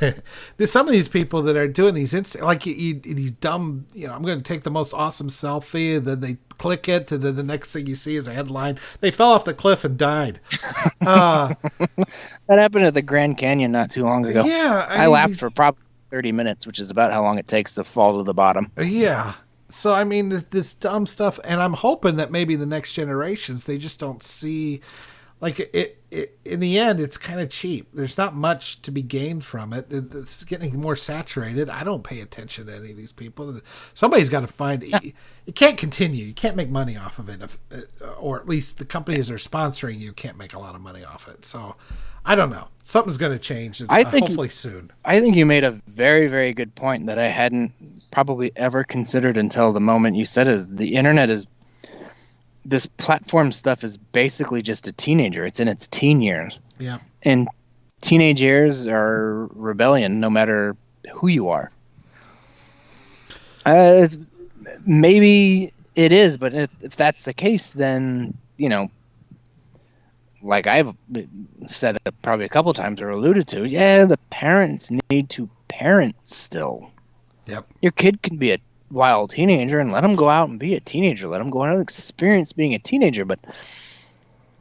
There's some of these people that are doing these these dumb. I'm going to take the most awesome selfie, and then they click it, and then the next thing you see is a headline: they fell off the cliff and died. That happened at the Grand Canyon not too long ago. Yeah, I laughed for probably 30 minutes, which is about how long it takes to fall to the bottom. Yeah. So I mean, this dumb stuff, and I'm hoping that maybe the next generations, they just don't see. Like it in the end, it's kind of cheap. There's not much to be gained from it. It's getting more saturated. I don't pay attention to any of these people. Somebody's got to find. It can't continue. You can't make money off of it, or at least the companies that are sponsoring you can't make a lot of money off it. So I don't know. Something's going to change. Hopefully soon. I think you made a very, very good point that I hadn't probably ever considered until the moment you said it. The internet is. This platform stuff is basically just a teenager. It's in its teen years. Yeah. And teenage years are rebellion, no matter who you are. Maybe it is, but if that's the case, then, like I've said it probably a couple times or alluded to, the parents need to parent still. Yep. Your kid can be a wild teenager and let them go out and be a teenager. Let them go out and experience being a teenager. But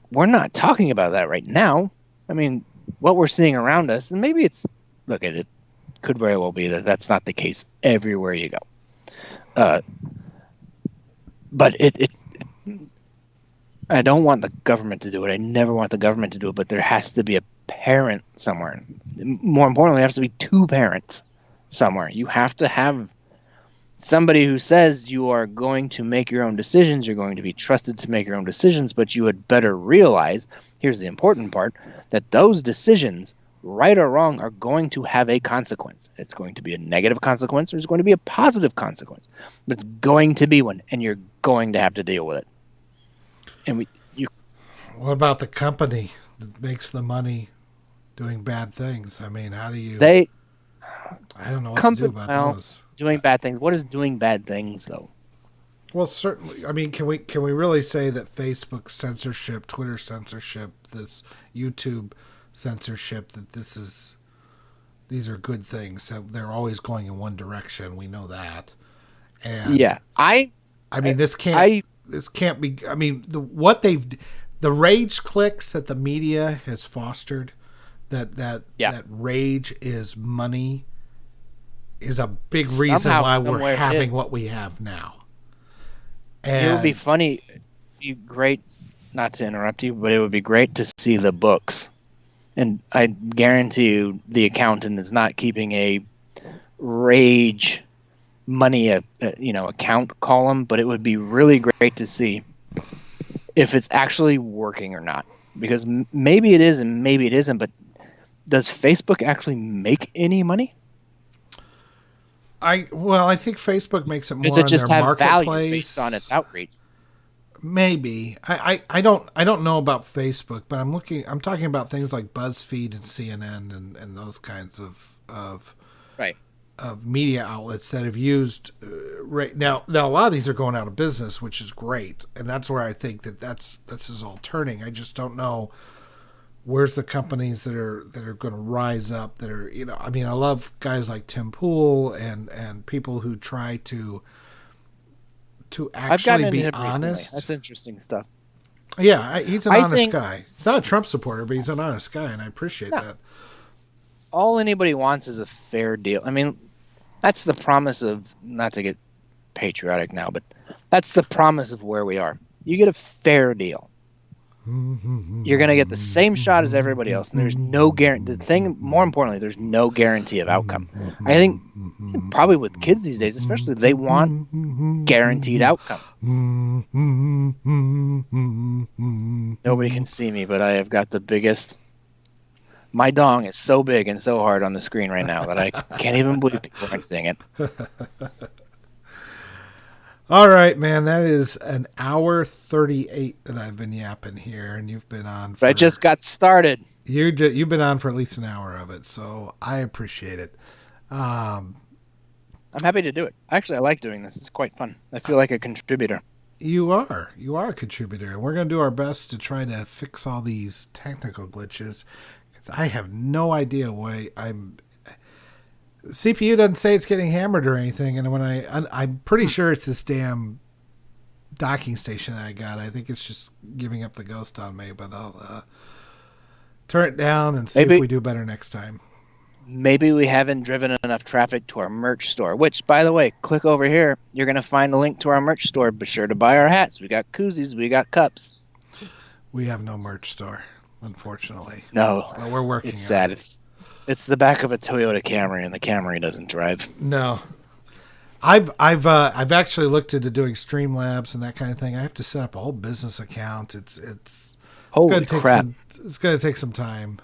we're not talking about that right now. I mean, what we're seeing around us, and maybe it could very well be that that's not the case everywhere you go. But I don't want the government to do it. I never want the government to do it, but there has to be a parent somewhere. More importantly, there has to be two parents somewhere. You have to have somebody who says you are going to make your own decisions, you're going to be trusted to make your own decisions, but you had better realize, here's the important part, that those decisions, right or wrong, are going to have a consequence. It's going to be a negative consequence, or it's going to be a positive consequence. But it's going to be one, and you're going to have to deal with it. And what about the company that makes the money doing bad things? I mean, how do you... I don't know what to do about those. Doing bad things. What is doing bad things, though? Well, certainly. I mean, can we really say that Facebook censorship, Twitter censorship, this YouTube censorship, that these are good things? So they're always going in one direction. We know that, and Yeah, I mean, this can't I this can't be. I mean, the rage clicks that the media has fostered, that rage is money, is a big reason somehow, why somewhere we're it having is. what we have now. It would be And funny, be great, not to interrupt you, but it would be great to see the books. And I guarantee you the accountant is not keeping a rage money account column, but it would be really great to see if it's actually working or not. Because maybe it is and maybe it isn't, but does Facebook actually make any money? I think Facebook makes it more Does it on just their have value marketplace. based on its outreach? Maybe. I don't know about Facebook, but I'm talking about things like BuzzFeed and CNN and those kinds of Right. of media outlets that have used right now. Now a lot of these are going out of business, which is great, and that's where I think this is all turning. I just don't know where's the companies that are going to rise up. That are, I mean, I love guys like Tim Pool and people who try to I've gotten actually into be him recently. honest. That's interesting stuff. Yeah, he's an I honest think- guy. He's not a Trump supporter, but he's an honest guy, and I appreciate No. that. All anybody wants is a fair deal. I mean, that's the promise of, not to get patriotic now, but that's the promise of where we are. You get a fair deal. You're going to get the same shot as everybody else, and there's no guarantee. The thing, more importantly, there's no guarantee of outcome. I think probably with kids these days, especially, they want guaranteed outcome. Nobody can see me, but I have got the biggest. My dong is so big and so hard on the screen right now that I can't even believe people aren't seeing it. All right, man. That is an hour 38 that I've been yapping here, and you've been on. But I just got started. You've been on for at least an hour of it, so I appreciate it. I'm happy to do it. Actually, I like doing this. It's quite fun. I feel like a contributor. You are a contributor, and we're going to do our best to try to fix all these technical glitches. Because I have no idea why CPU doesn't say it's getting hammered or anything, and when I'm pretty sure it's this damn docking station that I got. I think it's just giving up the ghost on me, but I'll turn it down and see if we do better next time. Maybe we haven't driven enough traffic to our merch store, which, by the way, click over here. You're going to find a link to our merch store. Be sure to buy our hats. We got koozies. We got cups. We have no merch store, unfortunately. No. But we're working It's sad. It's the back of a Toyota Camry, and the Camry doesn't drive. No. I've actually looked into doing Streamlabs and that kind of thing. I have to set up a whole business account. It's Holy crap. It's going to take some time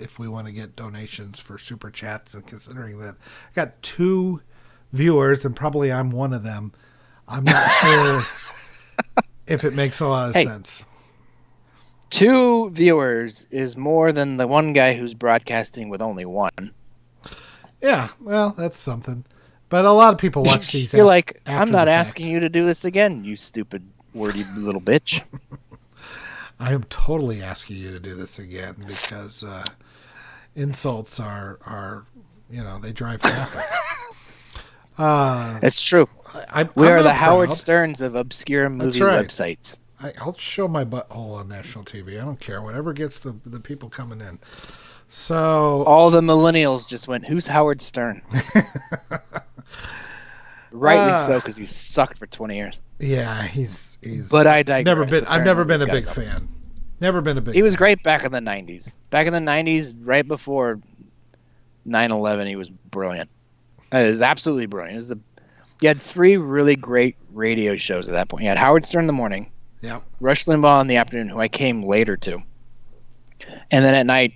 if we want to get donations for super chats, and considering that I got 2 viewers and probably I'm one of them, I'm not sure if it makes a lot of sense. 2 viewers is more than the one guy who's broadcasting with only 1. Yeah, well, that's something. But a lot of people watch these. You're like, I'm not asking you to do this again, you stupid wordy little bitch. I am totally asking you to do this again because insults are they drive traffic. It's true. We are the Howard Sterns of obscure movie websites. I'll show my butthole on national TV. I don't care. Whatever gets the people coming in. So all the millennials just went, "Who's Howard Stern?" Rightly so, because he sucked for 20 years. Yeah, he's. But I digress. I've never been a big fan. Never been a big. He was great back in the 90s. Back in the 90s, right before 9/11, he was brilliant. It was absolutely brilliant. You had 3 really great radio shows at that point. You had Howard Stern in the morning. Yeah. Rush Limbaugh in the afternoon, who I came later to. And then at night,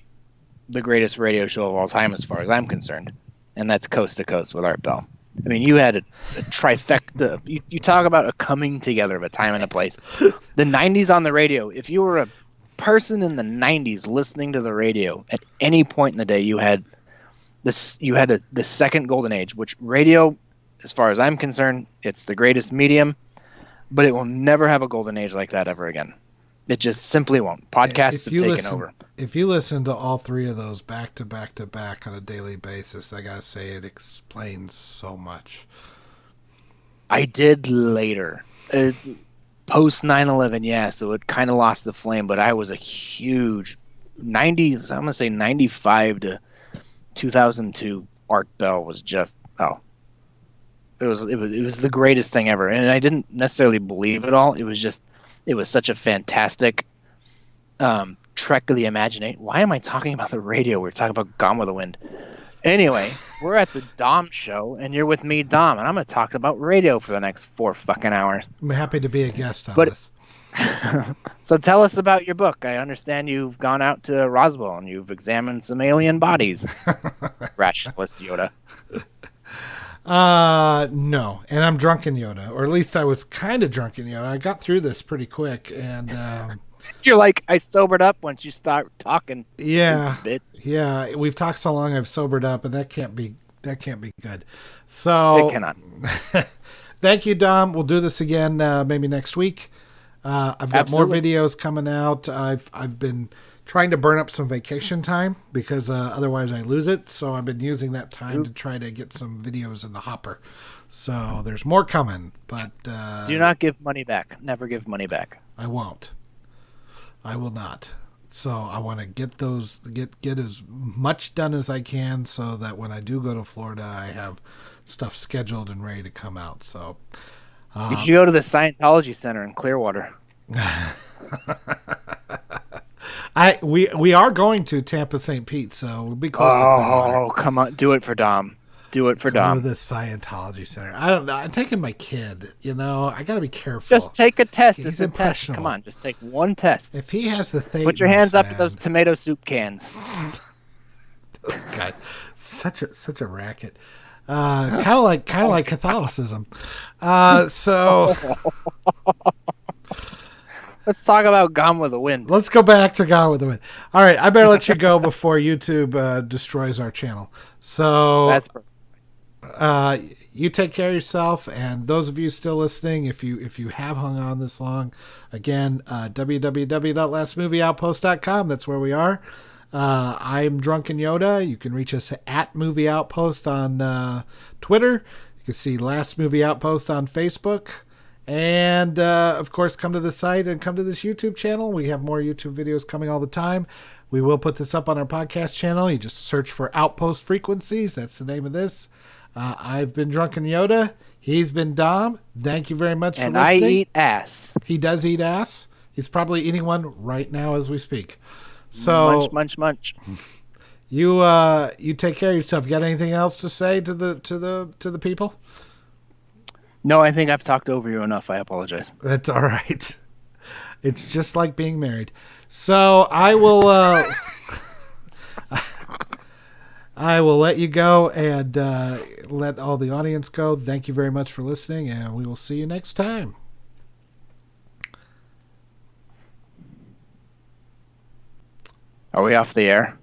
the greatest radio show of all time as far as I'm concerned. And that's Coast to Coast with Art Bell. I mean, you had a trifecta. You talk about a coming together of a time and a place. The 90s on the radio, if you were a person in the 90s listening to the radio at any point in the day, you had this. You had the second golden age, which radio, as far as I'm concerned, it's the greatest medium. but it will never have a golden age like that ever again. It just simply won't. Podcasts have taken over. If you listen to all three of those back to back to back on a daily basis, I gotta say it explains so much. I did later. Post 9/11, yeah, so it kind of lost the flame, but I was a huge 90s, I'm going to say 95 to 2002 Art Bell was just, it was the greatest thing ever. And I didn't necessarily believe it all. It was such a fantastic trek of the imagination. Why am I talking about the radio? We're talking about Gone with the Wind. Anyway, we're at the Dom show, and you're with me, Dom, and I'm going to talk about radio for the next 4 fucking hours. I'm happy to be a guest on this. So tell us about your book. I understand you've gone out to Roswell and you've examined some alien bodies. Rationalist Yoda. No, and I'm drunk in Yoda, or at least I was kind of drunk in Yoda. I got through this pretty quick, and you're like, I sobered up once you start talking. Yeah, bitch. Yeah. We've talked so long, I've sobered up, and that can't be good. So it cannot. Thank you, Dom. We'll do this again maybe next week. I've got more videos coming out. I've been trying to burn up some vacation time because otherwise I lose it. So I've been using that time to try to get some videos in the hopper. So there's more coming, but do not give money back. Never give money back. I won't. I will not. So I want to get as much done as I can so that when I do go to Florida, I have stuff scheduled and ready to come out. So you should go to the Scientology Center in Clearwater. We are going to Tampa St. Pete, so we'll be close. Oh, come on, do it for Dom. Do it for Dom. Go to the Scientology Center. I don't know. I'm taking my kid. I got to be careful. Just take a test. He's it's a test. Come on, just take one test. If he has the thing, put your hands up to those tomato soup cans. Those guys, such a racket. Kind of like Catholicism. So let's talk about Gone with the Wind. Let's go back to Gone with the Wind. All right, I better let you go before YouTube destroys our channel. So that's perfect. You take care of yourself, and those of you still listening, if you have hung on this long, again, www.lastmovieoutpost.com. That's where we are. I'm Drunken Yoda. You can reach us at Movie Outpost on Twitter. You can see Last Movie Outpost on Facebook. And, of course, come to the site and come to this YouTube channel. We have more YouTube videos coming all the time. We will put this up on our podcast channel. You just search for Outpost Frequencies. That's the name of this. I've been Drunken Yoda. He's been Dom. Thank you very much for listening. And I eat ass. He does eat ass. He's probably eating one right now as we speak. So munch. You take care of yourself. You got anything else to say to the people? No, I think I've talked over you enough. I apologize. That's all right. It's just like being married. So I will I will let you go and let all the audience go. Thank you very much for listening, and we will see you next time. Are we off the air?